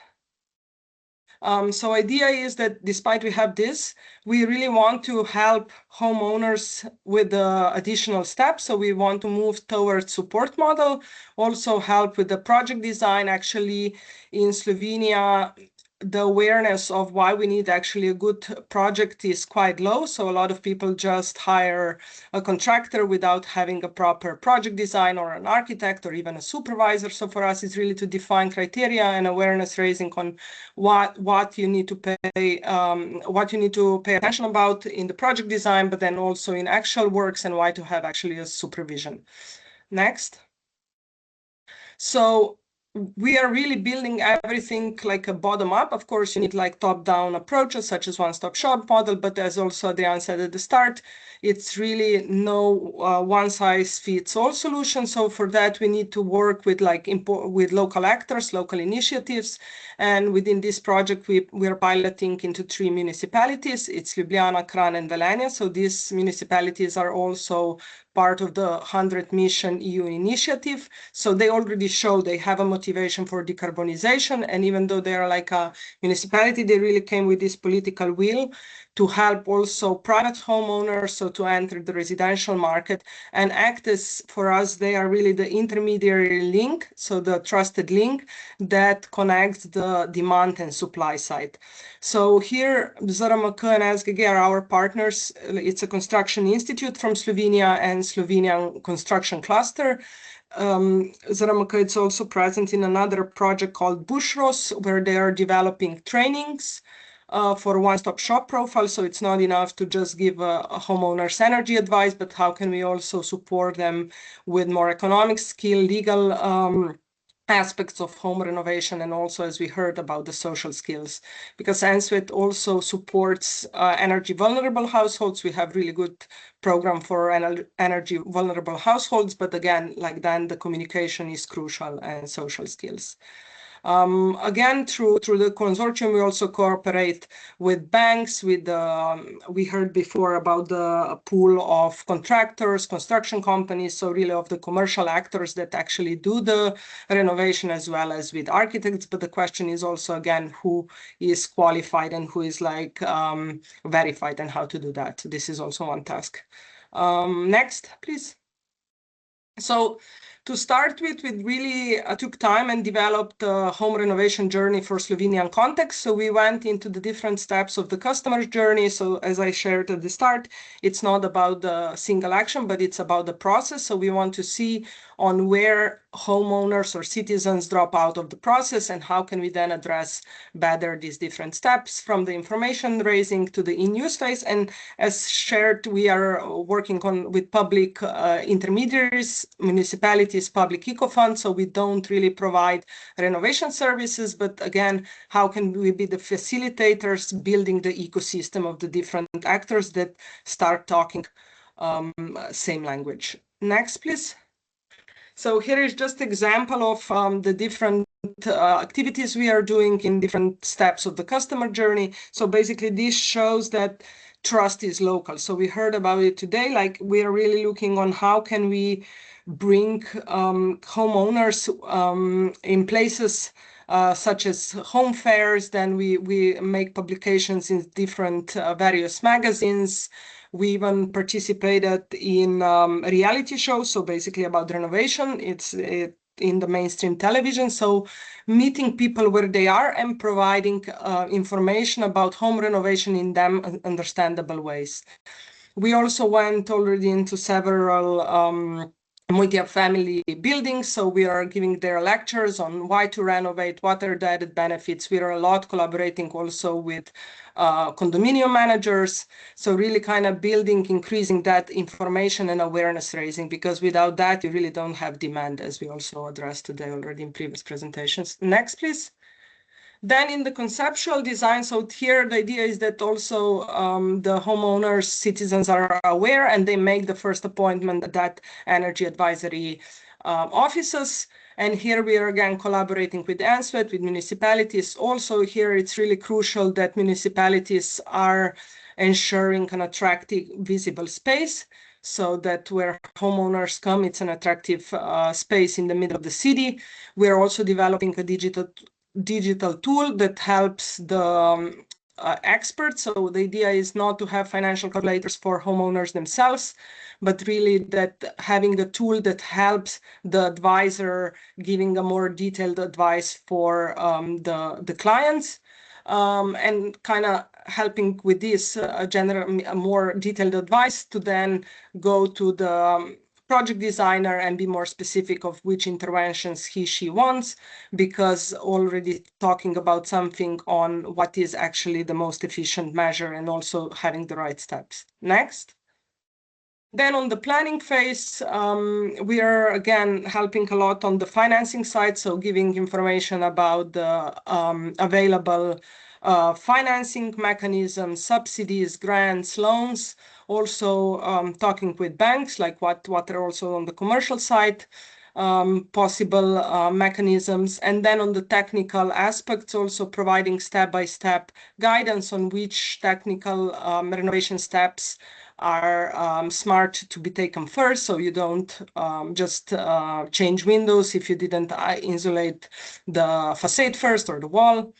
So idea is that despite we have this, we really want to help homeowners with the additional steps. So we want to move towards support model, also help with the project design. Actually, in Slovenia, the awareness of why we need actually a good project is quite low. So a lot of people just hire a contractor without having a proper project design or an architect or even a supervisor. So for us, it's really to define criteria and awareness raising on what you need to pay attention about in the project design, but then also in actual works and why to have actually a supervision. Next. So we are really building everything like a bottom up. Of course, you need like top-down approaches such as one-stop shop model, but as also Adrian said at the start, it's really no one-size-fits-all solution. So for that, we need to work with with local actors, local initiatives. And within this project, we are piloting into 3 municipalities. It's Ljubljana, Kranj, and Velenje. So these municipalities are also part of the 100 Mission EU initiative. So they already show they have a motivation for decarbonization. And even though they are like a municipality, they really came with this political will to help also private homeowners, so to enter the residential market and act as, for us, they are really the intermediary link, so the trusted link that connects the demand and supply side. So here, ZRMK and SGG are our partners. It's a construction institute from Slovenia and Slovenian construction cluster. ZRMK is also present in another project called Bushros, where they are developing trainings for one-stop shop profile. So it's not enough to just give a homeowner's energy advice, but how can we also support them with more economic skill, legal aspects of home renovation, and also, as we heard, about the social skills. Because ENSWIT also supports energy vulnerable households. We have really good program for energy vulnerable households, but again, like then the communication is crucial and social skills. Again, through the consortium, we also cooperate with banks. We heard before about the pool of contractors, construction companies, so really of the commercial actors that actually do the renovation, as well as with architects. But the question is also, again, who is qualified and who is verified and how to do that. This is also one task. Next, please. So to start with, we really took time and developed a home renovation journey for Slovenian context. So we went into the different steps of the customer's journey. So as I shared at the start, it's not about the single action, but it's about the process. So we want to see on where homeowners or citizens drop out of the process and how can we then address better these different steps from the information raising to the in-use phase. And as shared, we are working with public intermediaries, municipalities, public eco-funds. So we don't really provide renovation services, but again, how can we be the facilitators building the ecosystem of the different actors that start talking same language. Next, please. So here is just an example of the different activities we are doing in different steps of the customer journey. So basically this shows that trust is local. So we heard about it today, like we are really looking on how can we bring homeowners in places such as home fairs. Then we make publications in different various magazines. We even participated in reality shows, so basically about renovation. It's in the mainstream television. So meeting people where they are and providing information about home renovation in them understandable ways. We also went already into several multi-family buildings. So we are giving their lectures on why to renovate, what are the added benefits. We are a lot collaborating also with condominium managers. So really kind of building, increasing that information and awareness raising, because without that, you really don't have demand, as we also addressed today already in previous presentations. Next, please. Then in the conceptual design, so here the idea is that also the homeowners, citizens are aware and they make the first appointment at that energy advisory offices. And here we are again collaborating with ANSWET, with municipalities. Also here it's really crucial that municipalities are ensuring an attractive, visible space, so that where homeowners come, it's an attractive space in the middle of the city. We're also developing a digital tool that helps the experts. So the idea is not to have financial calculators for homeowners themselves, but really that having a tool that helps the advisor giving a more detailed advice for the clients, and kind of helping with this a more detailed advice to then go to the project designer and be more specific of which interventions she wants, because already talking about something on what is actually the most efficient measure and also having the right steps. Next. Then on the planning phase, we are again helping a lot on the financing side, so giving information about the available financing mechanisms, subsidies, grants, loans, also talking with banks, like what are also on the commercial side, possible mechanisms, and then on the technical aspects, also providing step-by-step guidance on which technical renovation steps are smart to be taken first, so you don't just change windows if you didn't insulate the facade first or the wall.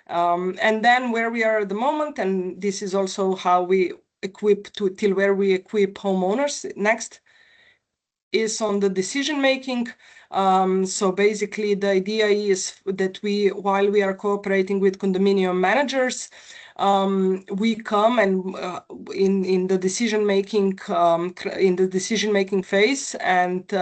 And then where we are at the moment, and this is also how we equip till where we equip homeowners. Next is on the decision making. So basically the idea is that while we are cooperating with condominium managers, we come and in the decision making phase, and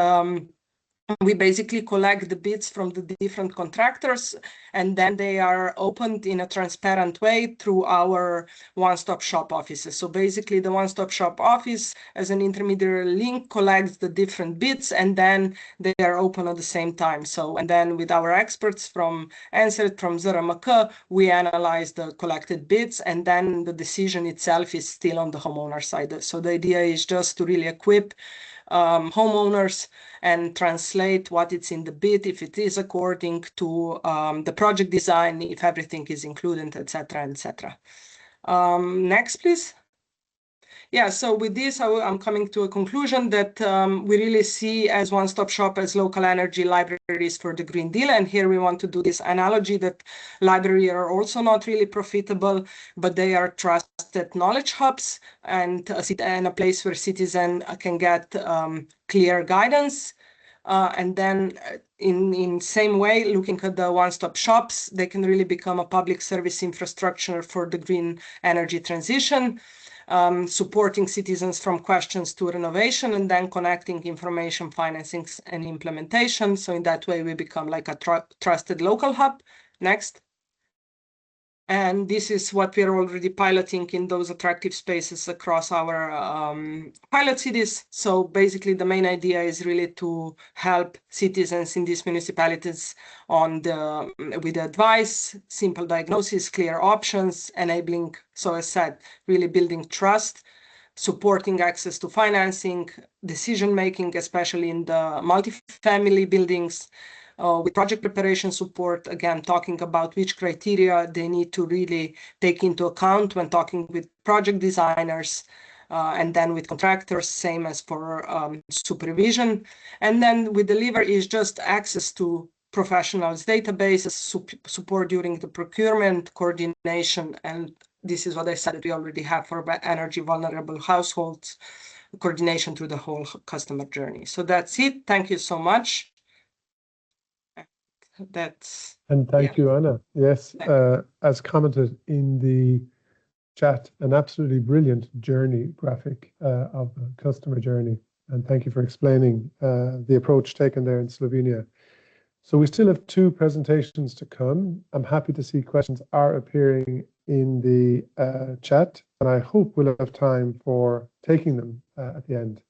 we basically collect the bids from the different contractors, and then they are opened in a transparent way through our one-stop shop offices. So basically the one-stop shop office as an intermediary link collects the different bids, and then they are open at the same time. So, and then with our experts from ANSWET, from ZRMK, we analyze the collected bids, and then the decision itself is still on the homeowner side. So the idea is just to really equip homeowners and translate what it's in the bid, if it is according to the project design, if everything is included, etc., etc. Next, please. Yeah, so with this, I'm coming to a conclusion that we really see as one-stop shop as local energy libraries for the Green Deal. And here we want to do this analogy that libraries are also not really profitable, but they are trusted knowledge hubs and a place where citizens can get clear guidance. And then in same way, looking at the one-stop shops, they can really become a public service infrastructure for the green energy transition. Supporting citizens from questions to renovation, and then connecting information, financing, and implementation. So in that way, we become like a trusted local hub. Next. And this is what we're already piloting in those attractive spaces across our pilot cities. So basically, the main idea is really to help citizens in these municipalities with advice, simple diagnosis, clear options, enabling, so as said, really building trust, supporting access to financing, decision-making, especially in the multifamily buildings, with project preparation support, again, talking about which criteria they need to really take into account when talking with project designers, and then with contractors, same as for supervision. And then with deliver is just access to professionals, databases, support during the procurement, coordination, and this is what I said that we already have for energy vulnerable households, coordination through the whole customer journey. So that's it. Thank you so much. And thank you, Anna. Yes, as commented in the chat, an absolutely brilliant journey graphic of the customer journey. and thank you for explaining the approach taken there in Slovenia. So we still have 2 presentations to come. I'm happy to see questions are appearing in the chat, and I hope we'll have time for taking them at the end.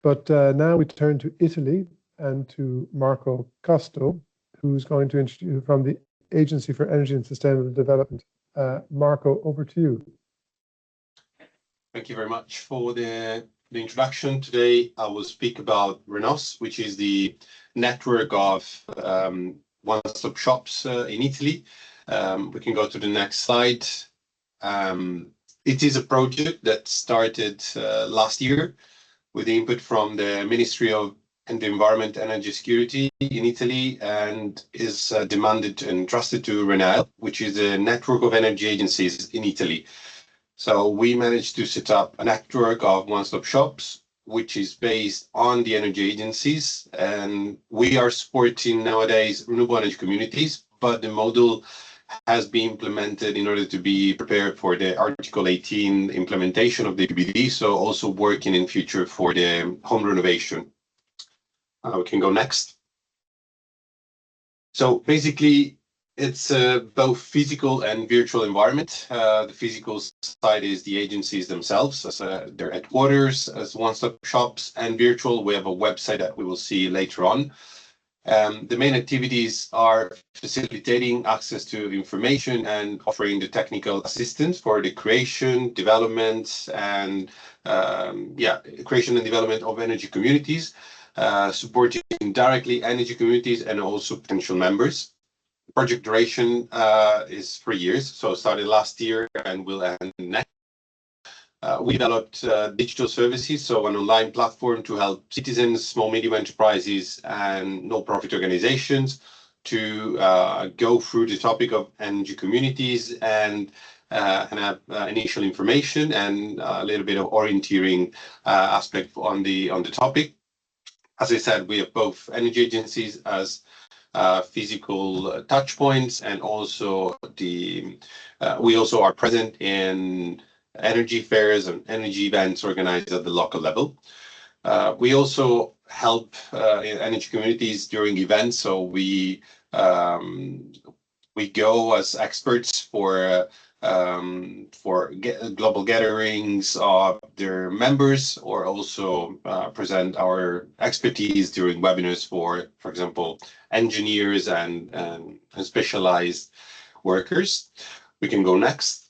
But now we turn to Italy and to Marco Costo, who's going to introduce from the Agency for Energy and Sustainable Development. Marco, over to you. Thank you very much for the introduction. Today, I will speak about Renos, which is the network of one-stop shops in Italy. We can go to the next slide. It is a project that started last year with the input from the Ministry of the Environment and Energy Security in Italy, and is demanded and trusted to Renovate, which is a network of energy agencies in Italy. So we managed to set up a network of one-stop shops, which is based on the energy agencies, and we are supporting nowadays renewable energy communities, but the model has been implemented in order to be prepared for the Article 18 implementation of the PBD, so also working in future for the home renovation. We can go next. So basically, it's both physical and virtual environment. The physical side is the agencies themselves, as their headquarters, as one-stop shops, and virtual, we have a website that we will see later on. The main activities are facilitating access to information and offering the technical assistance for the creation, development, and creation and development of energy communities, supporting directly energy communities and also potential members. Project duration is 3 years, so started last year and will end next. We developed digital services, so an online platform to help citizens, small, medium enterprises, and no-profit organizations to go through the topic of energy communities and have initial information and a little bit of orienteering aspect on the topic. As I said, we have both energy agencies as physical touch points, and also we also are present in energy fairs and energy events organized at the local level. We also help energy communities during events, so we go as experts for global gatherings of their members, or also present our expertise during webinars for example, engineers and specialized workers. We can go next.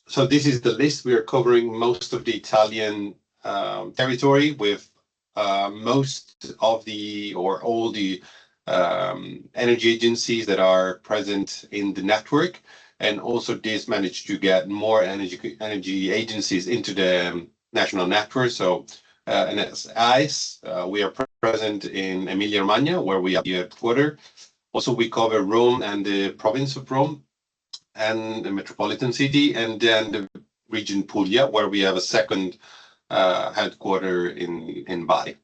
So this is the list. We are covering most of the Italian territory with most of the, or all the energy agencies that are present in the network. And also this managed to get more energy agencies into the national network. So and as ICE, we are present in Emilia-Romagna, where we have the headquarters. Also, we cover Rome and the province of Rome, and the metropolitan city, and then the region Puglia, where we have a second headquarters in Bari.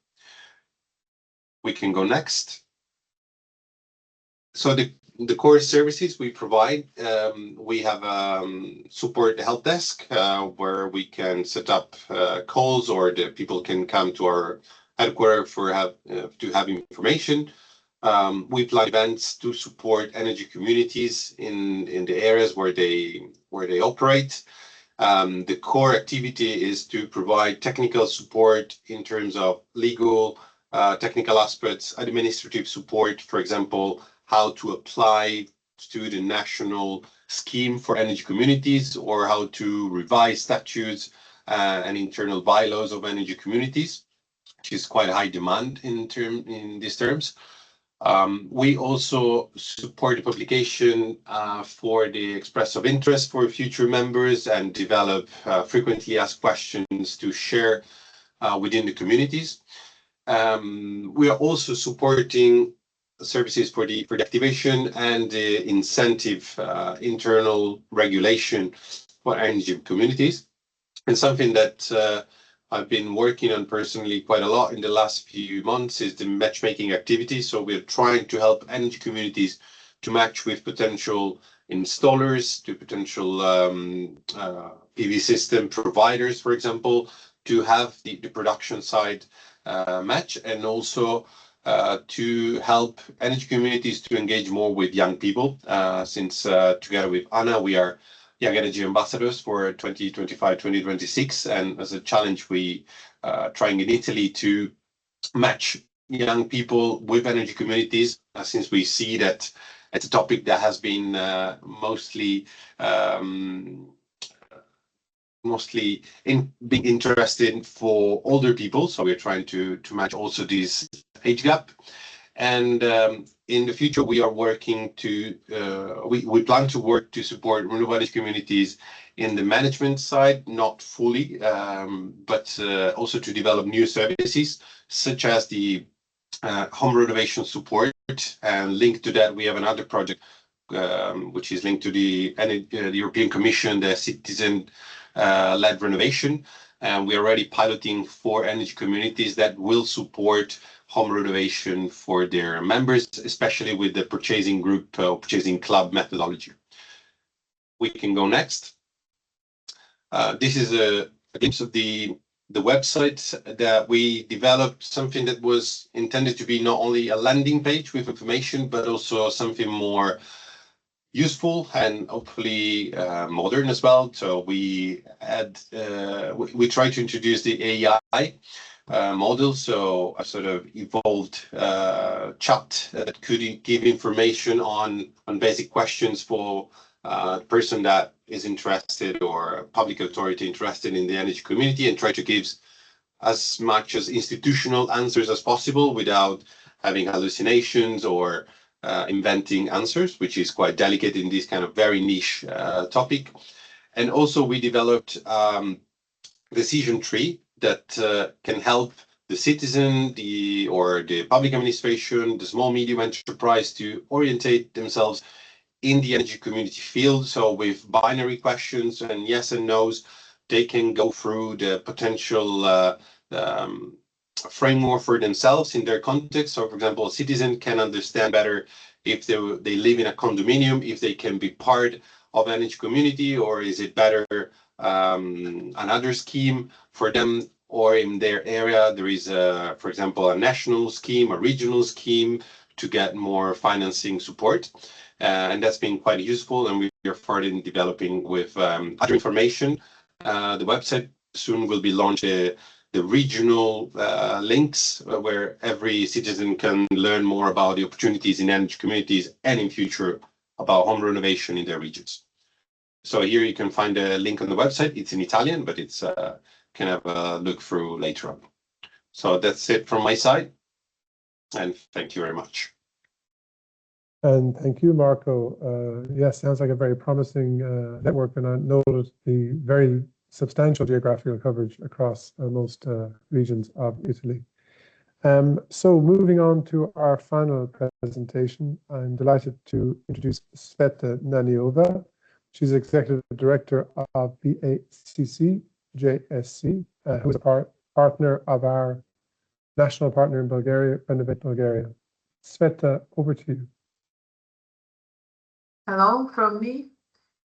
We can go next. So the core services we provide, we have support help desk where we can set up calls, or the people can come to our headquarters to have information. We plan events to support energy communities in the areas where they operate. The core activity is to provide technical support in terms of legal, technical aspects, administrative support, for example, how to apply to the national scheme for energy communities, or how to revise statutes and internal bylaws of energy communities, which is quite a high demand in these terms. We also support the publication for the express of interest for future members, and develop frequently asked questions to share within the communities. We are also supporting services for the activation and the incentive internal regulation for energy communities. And something that I've been working on personally quite a lot in the last few months is the matchmaking activity. So we're trying to help energy communities to match with potential installers, to potential PV system providers, for example, to have the production side match, and also to help energy communities to engage more with young people, since together with Anna, we are Young Energy Ambassadors for 2025-2026, and as a challenge, we trying in Italy to match young people with energy communities, since we see that it's a topic that has been mostly being interested for older people. So we're trying to match also this age gap. And in the future, we are working to, we plan to work to support renewable energy communities in the management side, not fully, but also to develop new services, such as the home renovation support. And linked to that, we have another project, which is linked to the European Commission, the citizen-led renovation. And we're already piloting 4 energy communities that will support home renovation for their members, especially with the purchasing group, purchasing club methodology. We can go next. This is a glimpse of the website that we developed, something that was intended to be not only a landing page with information, but also something more useful and hopefully modern as well. So we try to introduce the AI model, so a sort of evolved chat that could give information on basic questions for a person that is interested, or a public authority interested in the energy community, and try to give as much as institutional answers as possible without having hallucinations or inventing answers, which is quite delicate in this kind of very niche topic. And also we developed decision tree that can help the citizen, or the public administration, the small medium enterprise to orientate themselves in the energy community field. So with binary questions and yes and no's, they can go through the potential framework for themselves in their context. So for example, a citizen can understand better if they live in a condominium, if they can be part of an energy community, or is it better another scheme for them, or in their area there is for example a national scheme, a regional scheme to get more financing support. And that's been quite useful, and we are further developing with other information. The website soon will be launched, the regional links where every citizen can learn more about the opportunities in energy communities, and in future about home renovation in their regions. So here you can find a link on the website. It's in Italian, but it's can have a look through later on. So that's it from my side, and thank you very much. And thank you, Marco. Yes, sounds like a very promising network, and I noted the very substantial geographical coverage across most regions of Italy. So moving on to our final presentation, I'm delighted to introduce Sveta Naniova. She's Executive Director of BACC JSC, who is a partner of our national partner in Bulgaria, Renovate Bulgaria. Sveta, over to you. Hello from me.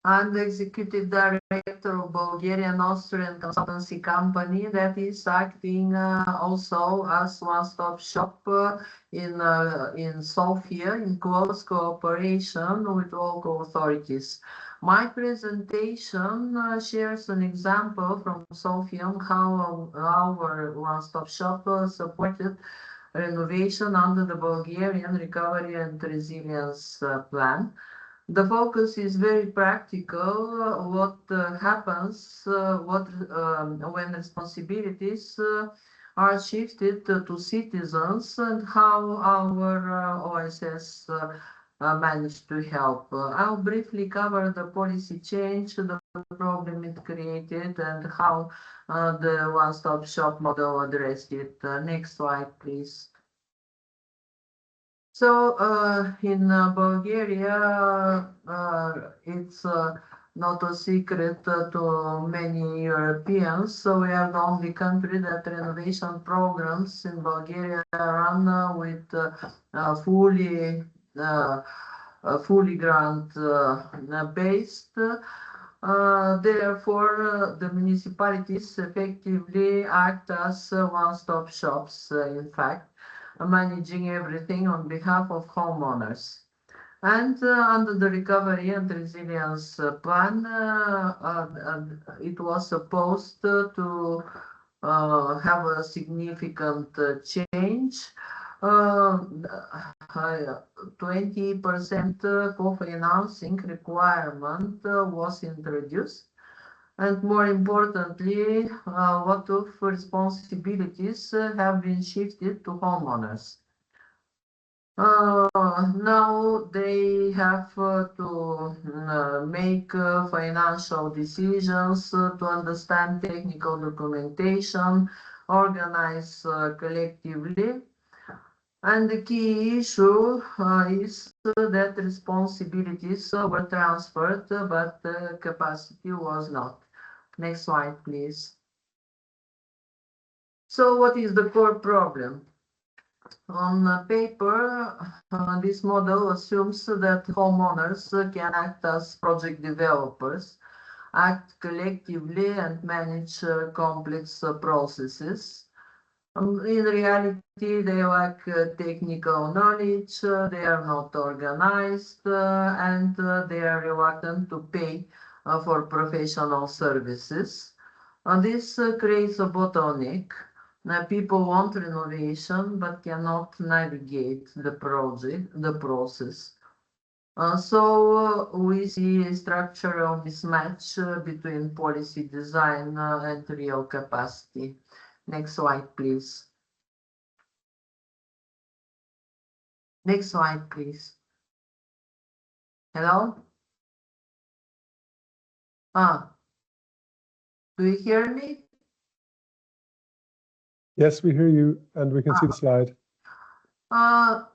I'm the Executive Director of Bulgarian Austrian consultancy company that is acting also as one-stop shop in Sofia, in close cooperation with local authorities. My presentation shares an example from Sofia on how our one-stop shop supported renovation under the Bulgarian Recovery and Resilience Plan. The focus is very practical. What happens when responsibilities are shifted to citizens, and how our OSS managed to help. I'll briefly cover the policy change, the problem it created, and how the one-stop shop model addressed it. Next slide, please. So in Bulgaria, it's not a secret to many Europeans. So we are the only country that renovation programs in Bulgaria run with fully grant based. Therefore, the municipalities effectively act as one-stop shops, in fact, managing everything on behalf of homeowners. And under the Recovery and Resilience Plan, it was supposed to have a significant change. 20% co-financing requirement was introduced. And more importantly, a lot of responsibilities have been shifted to homeowners. Now they have to make financial decisions, to understand technical documentation, organize collectively. And the key issue is that responsibilities were transferred, but capacity was not. Next slide, please. So what is the core problem? On paper, this model assumes that homeowners can act as project developers, act collectively and manage complex processes. In reality, they lack technical knowledge, they are not organized, and they are reluctant to pay for professional services. This creates a bottleneck. People want renovation but cannot navigate the process. So we see a structural mismatch between policy design and real capacity. Next slide, please. Next slide, please. Hello? Do you hear me? Yes, we hear you, and we can see the slide. Our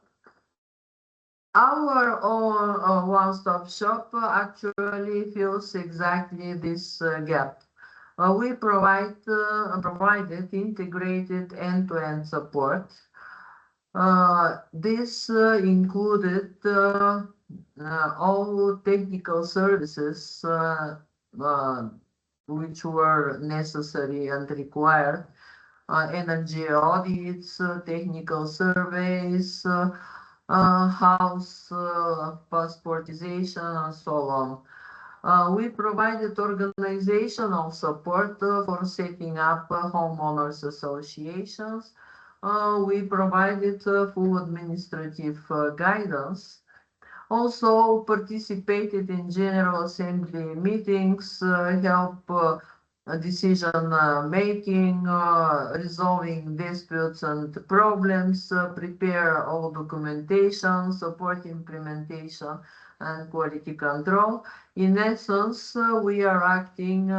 own one-stop shop actually fills exactly this gap. We provided integrated end-to-end support. This included all technical services which were necessary and required, energy audits, technical surveys, house passportization, and so on. We provided organizational support for setting up homeowners associations. We provided full administrative guidance. Also participated in General Assembly meetings, help decision making, resolving disputes and problems, prepare all documentation, support implementation, and quality control. In essence, we are acting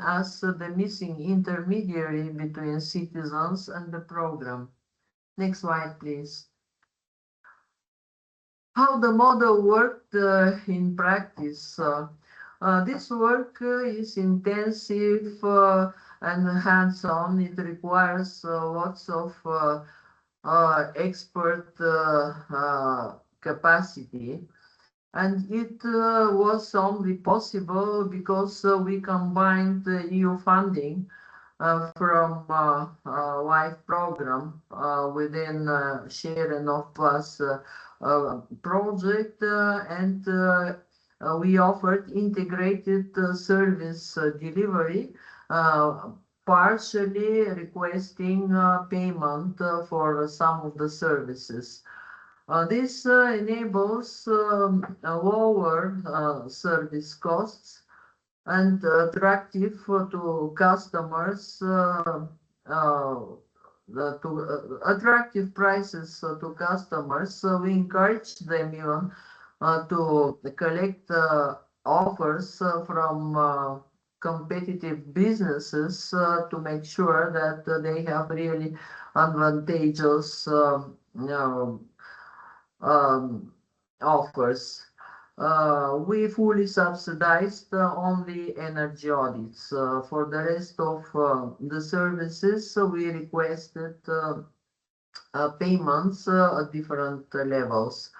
as the missing intermediary between citizens and the program. Next slide, please. How the model worked in practice. This work is intensive and hands-on. It requires lots of expert capacity. And it was only possible because we combined EU funding from LIFE program within Share and Off Plus project, and we offered integrated service delivery, partially requesting payment for some of the services. This enables lower service costs and attractive to customers, attractive prices to customers. So we encourage them even to collect offers from competitive businesses to make sure that they have really advantageous offers. We fully subsidized only energy audits. For the rest of the services, we requested payments at different levels.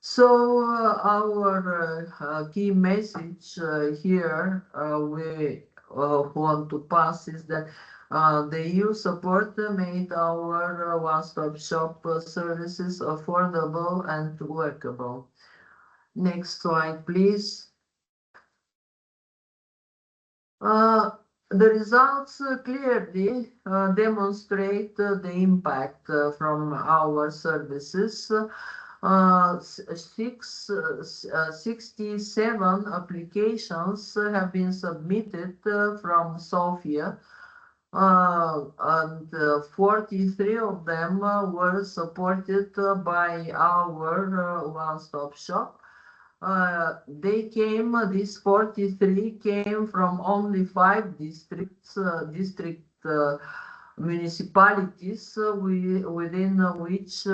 So our key message here we want to pass is that the EU support made our one-stop shop services affordable and workable. Next slide, please. The results clearly demonstrate the impact from our services. 67 applications have been submitted from Sofia, and 43 of them were supported by our one-stop shop. These 43 came from only 5 municipalities within which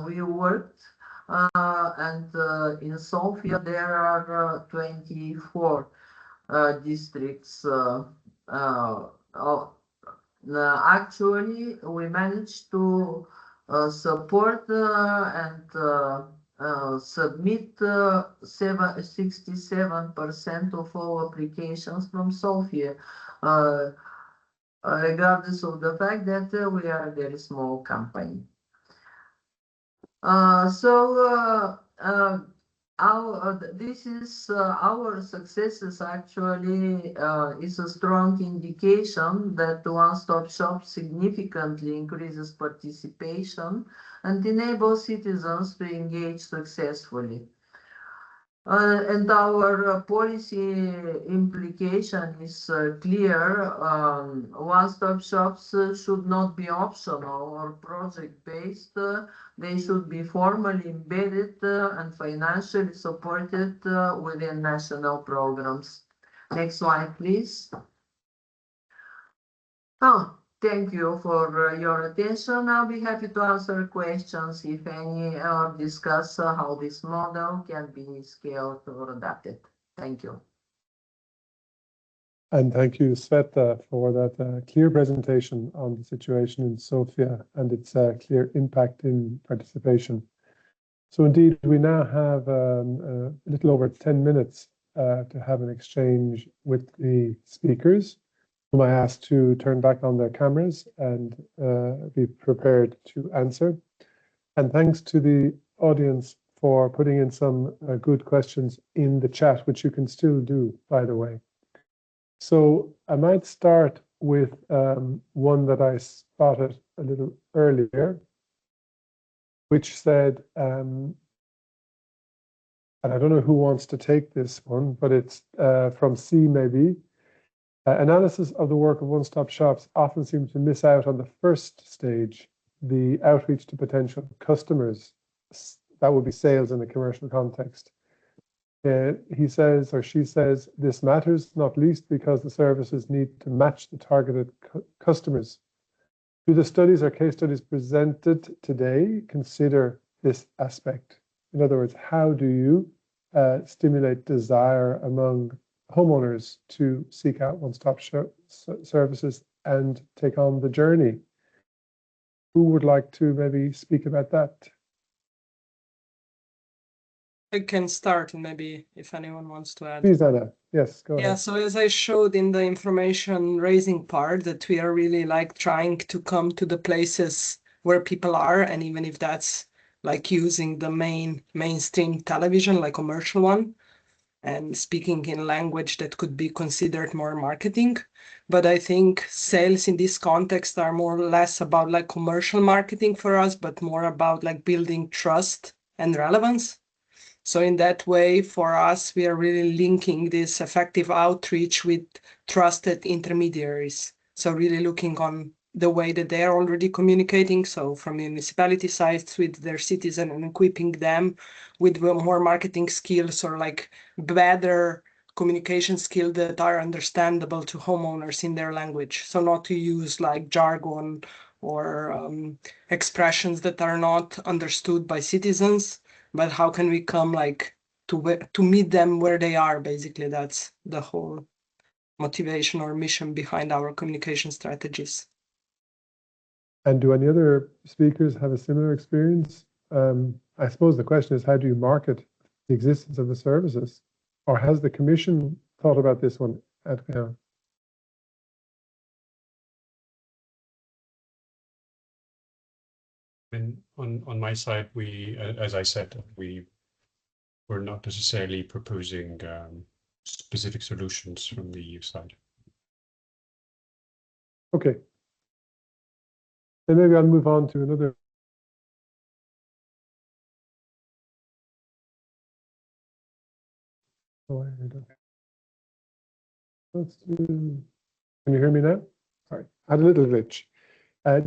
we worked, and in Sofia there are 24 districts. Actually, we managed to support and submit 67% of all applications from Sofia, regardless of the fact that we are a very small company. This is our successes actually is a strong indication that the one-stop shop significantly increases participation and enables citizens to engage successfully. And our policy implication is clear. One-stop shops should not be optional or project-based. They should be formally embedded and financially supported within national programs. Next slide, please. Thank you for your attention. I'll be happy to answer questions, if any, or discuss how this model can be scaled or adapted. Thank you. And thank you, Sveta, for that clear presentation on the situation in Sofia and its clear impact in participation. So indeed, we now have a little over 10 minutes to have an exchange with the speakers, whom I asked to turn back on their cameras and be prepared to answer. And thanks to the audience for putting in some good questions in the chat, which you can still do, by the way. So I might start with one that I spotted a little earlier, which said, and I don't know who wants to take this one, but it's from C maybe. Analysis of the work of one-stop shops often seems to miss out on the first stage, the outreach to potential customers. That would be sales in a commercial context. He says, or she says, this matters not least because the services need to match the targeted customers. Do the studies or case studies presented today consider this aspect? In other words, how do you stimulate desire among homeowners to seek out one-stop shop services and take on the journey? Who would like to maybe speak about that? I can start, and maybe if anyone wants to add. Please, Anna. Yes, go ahead. Yeah, so as I showed in the information raising part, that we are really like trying to come to the places where people are, and even if that's like using the mainstream television, like commercial one, and speaking in language that could be considered more marketing. But I think sales in this context are more or less about like commercial marketing for us, but more about like building trust and relevance. So in that way, for us, we are really linking this effective outreach with trusted intermediaries. So really looking on the way that they are already communicating. So from municipality sides with their citizens and equipping them with more marketing skills or like better communication skills that are understandable to homeowners in their language. So not to use like jargon or expressions that are not understood by citizens, but how can we come like to meet them where they are? Basically, that's the whole motivation or mission behind our communication strategies. And do any other speakers have a similar experience? I suppose the question is, how do you market the existence of the services? Or has the Commission thought about this one? On my side, we, as I said, we're not necessarily proposing specific solutions from the EU side. Okay. Then maybe I'll move on to another. Oh, I don't. Can you hear me now? Sorry, I had a little glitch.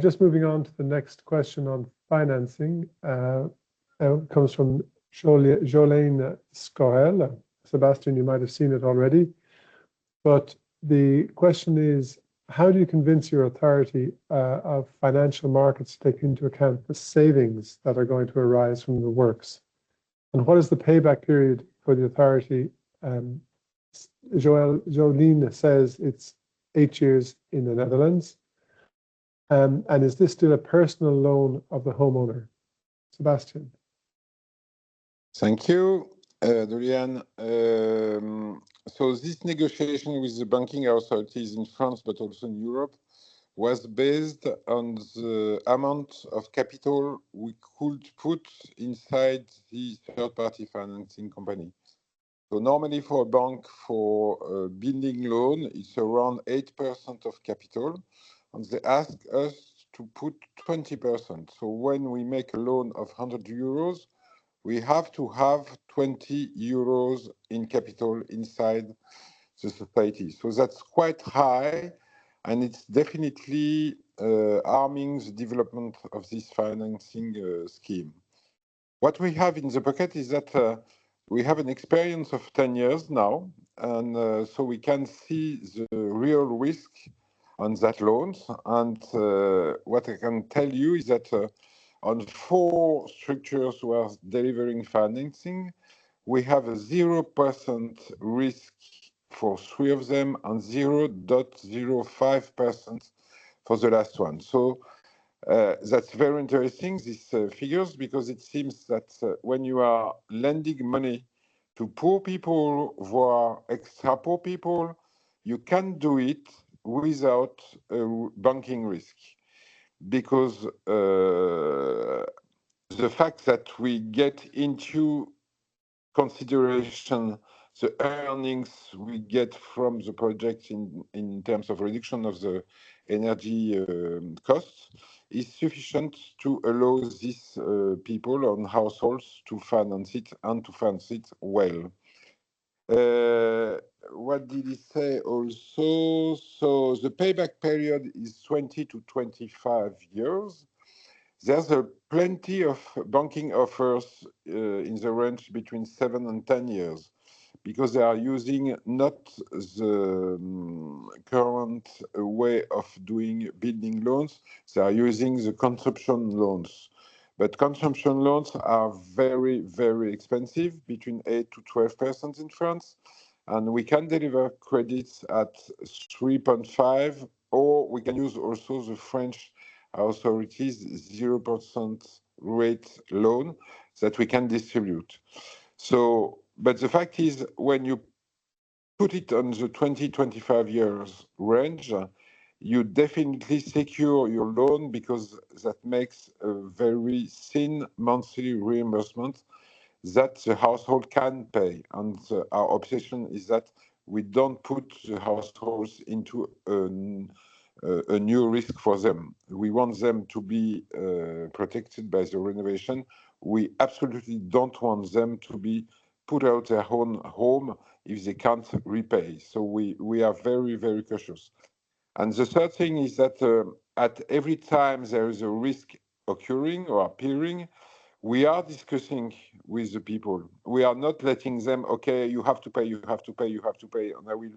Just moving on to the next question on financing. Comes from Jolene Scorel. Sebastian, you might have seen it already. But the question is, how do you convince your authority of financial markets to take into account the savings that are going to arise from the works? And what is the payback period for the authority? Jolene says it's 8 years in the Netherlands. And is this still a personal loan of the homeowner? Sebastian. Thank you, Dorian. So this negotiation with the banking authorities in France, but also in Europe, was based on the amount of capital we could put inside the third-party financing company. So normally for a bank, for a building loan, it's around 8% of capital, and they ask us to put 20%. So when we make a loan of 100 euros, we have to have 20 euros in capital inside the society. So that's quite high, and it's definitely harming the development of this financing scheme. What we have in the pocket is that we have an experience of 10 years now, and so we can see the real risk on that loans. And what I can tell you is that on 4 structures who are delivering financing, we have a 0% risk for 3 of them and 0.05% for the last one. So that's very interesting, these figures, because it seems that when you are lending money to poor people who are extra poor people, you can do it without banking risk. Because the fact that we get into consideration the earnings we get from the project in terms of reduction of the energy costs is sufficient to allow these people and households to finance it and to finance it well. What did he say also? So the payback period is 20 to 25 years. There's plenty of banking offers in the range between 7 and 10 years, because they are using not the current way of doing building loans, they are using the consumption loans. But consumption loans are very, very expensive, between 8 to 12% in France. And we can deliver credits at 3.5, or we can use also the French authorities 0% rate loan that we can distribute. So, but the fact is, when you put it on the 20-25 years range, you definitely secure your loan, because that makes a very thin monthly reimbursement that the household can pay. And our obsession is that we don't put the households into a new risk for them. We want them to be protected by the renovation. We absolutely don't want them to be put out their own home if they can't repay. So we are very, very cautious. And the third thing is that at every time there is a risk occurring or appearing, we are discussing with the people. We are not letting them, okay, you have to pay, you have to pay, you have to pay, and I will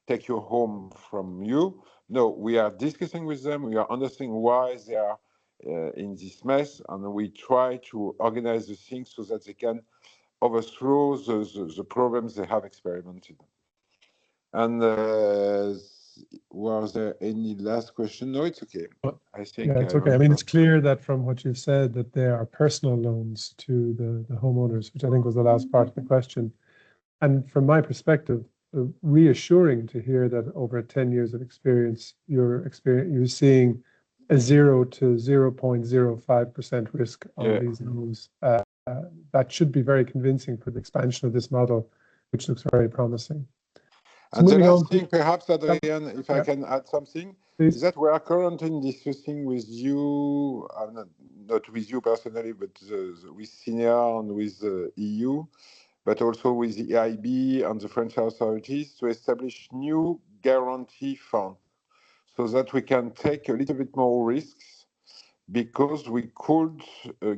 take your home from you. No, we are discussing with them. We are understanding why they are in this mess, and we try to organize the things so that they can overthrow the problems they have experimented. And Was there any last question? No, it's okay. I think yeah, it's okay. I mean, it's clear that from what you said that there are personal loans to the homeowners, which I think was the last part of the question. And from my perspective, reassuring to hear that over 10 years of experience, you're seeing a 0 to 0.05% risk on these loans. That should be very convincing for the expansion of this model, which looks very promising. So and the moving last on, thing, perhaps, Adrian, if I can add something, please. is that we are currently discussing with you, not with you personally, but with SINEA and with the EU, but also with the EIB and the French authorities to establish new guarantee funds so that we can take a little bit more risks, because we could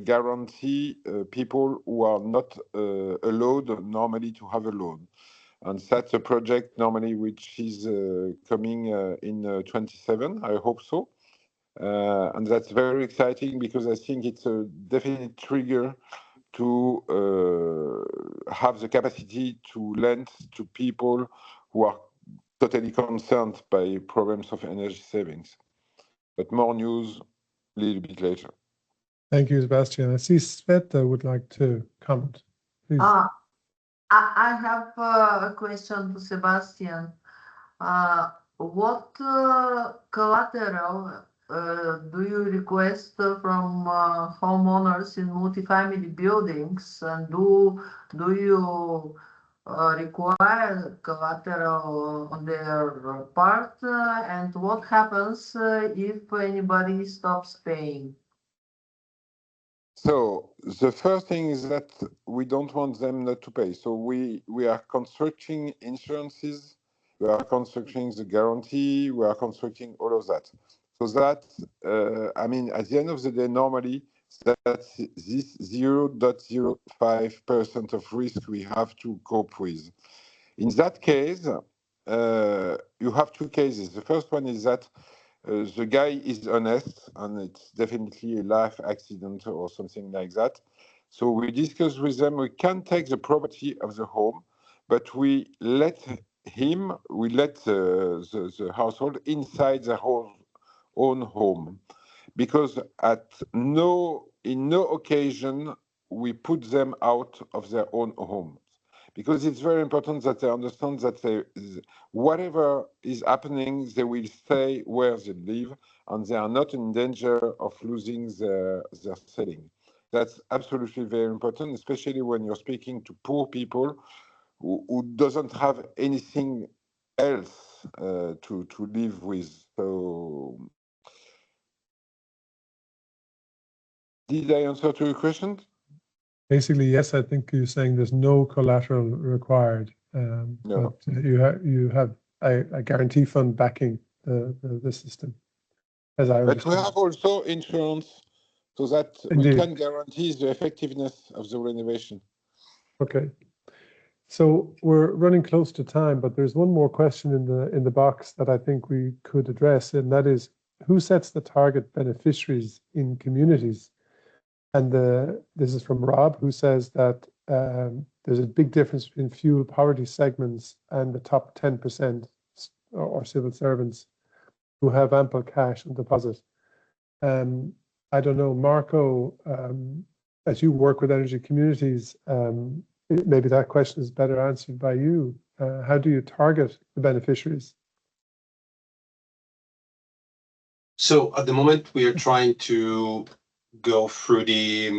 guarantee people who are not allowed normally to have a loan. And that's a project normally which is coming in 27, I hope so. And that's very exciting because I think it's a definite trigger to have the capacity to lend to people who are totally concerned by problems of energy savings. But more news a little bit later. Thank you, Sebastian. I see Sveta would like to comment. Please. I have a question to Sebastian. What collateral do you request from homeowners in multifamily buildings, and do you require collateral on their part, and what happens if anybody stops paying? So the first thing is that we don't want them not to pay. So we are constructing insurances, we are constructing the guarantee, we are constructing all of that. So that, I mean, at the end of the day, normally that's this 0.05% of risk we have to cope with. In that case, you have two cases. The first one is that the guy is honest, and it's definitely a life accident or something like that. So we discuss with them, we can take the property of the home, but we let the household inside their own home. Because in no occasion we put them out of their own homes. Because it's very important that they understand that whatever is happening, they will stay where they live, and they are not in danger of losing their setting. That's absolutely very important, especially when you're speaking to poor people who doesn't have anything else to live with. So, did I answer to your question? Basically, yes, I think you're saying there's no collateral required, No. but you have a guarantee fund backing the system, as I understand. But we have also insurance so that Indeed. we can guarantee the effectiveness of the renovation. Okay. So we're running close to time, but there's one more question in the box that I think we could address, and that is, who sets the target beneficiaries in communities? And this is from Rob, who says that there's a big difference between fuel poverty segments and the top 10% or civil servants who have ample cash on deposit. I don't know, Marco, as you work with energy communities, maybe that question is better answered by you. How do you target the beneficiaries? So at the moment, we are trying to go through the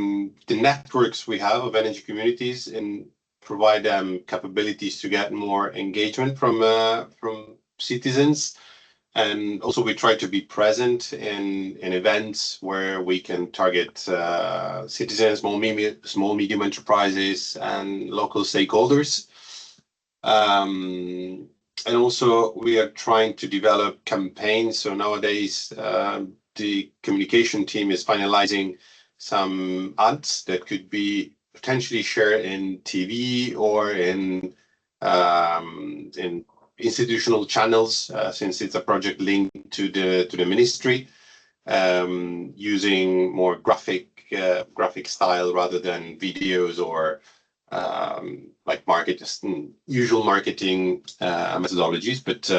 networks we have of energy communities and provide them capabilities to get more engagement from citizens. And also we try to be present in events where we can target citizens, small, medium enterprises and local stakeholders. And also we are trying to develop campaigns. So nowadays, the communication team is finalizing some ads that could be potentially shared in TV or in institutional channels, since it's a project linked to the ministry, using more graphic style rather than videos or like usual marketing methodologies. But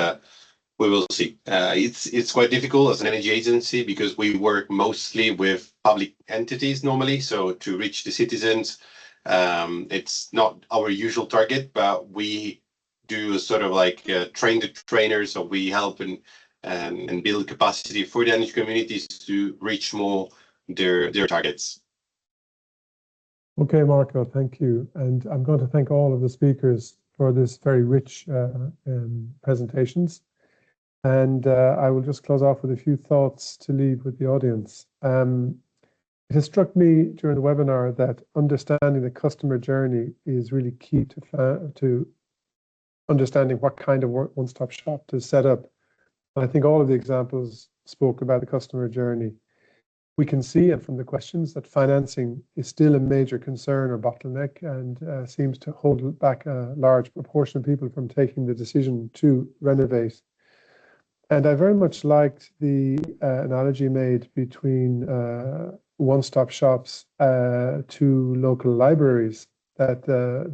we will see. It's quite difficult as an energy agency because we work mostly with public entities normally. So to reach the citizens, it's not our usual target, but we do sort of like train the trainers. So we help and build capacity for the energy communities to reach more their targets. Okay, Marco, thank you. And I'm going to thank all of the speakers for this very rich presentations. And I will just close off with a few thoughts to leave with the audience. It has struck me during the webinar that understanding the customer journey is really key to understanding what kind of one-stop shop to set up. And I think all of the examples spoke about the customer journey. We can see, and from the questions, that financing is still a major concern or bottleneck and seems to hold back a large proportion of people from taking the decision to renovate. And I very much liked the analogy made between one-stop shops to local libraries, that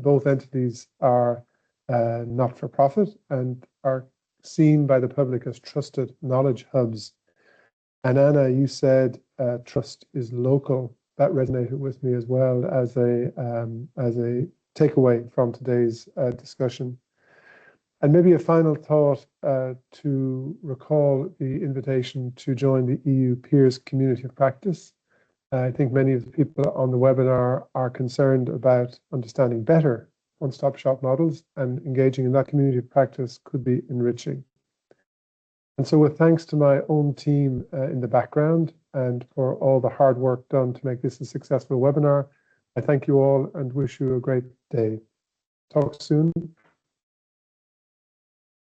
both entities are not-for-profit and are seen by the public as trusted knowledge hubs. And Anna, you said trust is local. That resonated with me as well as a takeaway from today's discussion. And maybe a final thought to recall the invitation to join the EU Peers Community of Practice. I think many of the people on the webinar are concerned about understanding better one-stop shop models, and engaging in that community of practice could be enriching. And so with thanks to my own team in the background and for all the hard work done to make this a successful webinar, I thank you all and wish you a great day. Talk soon.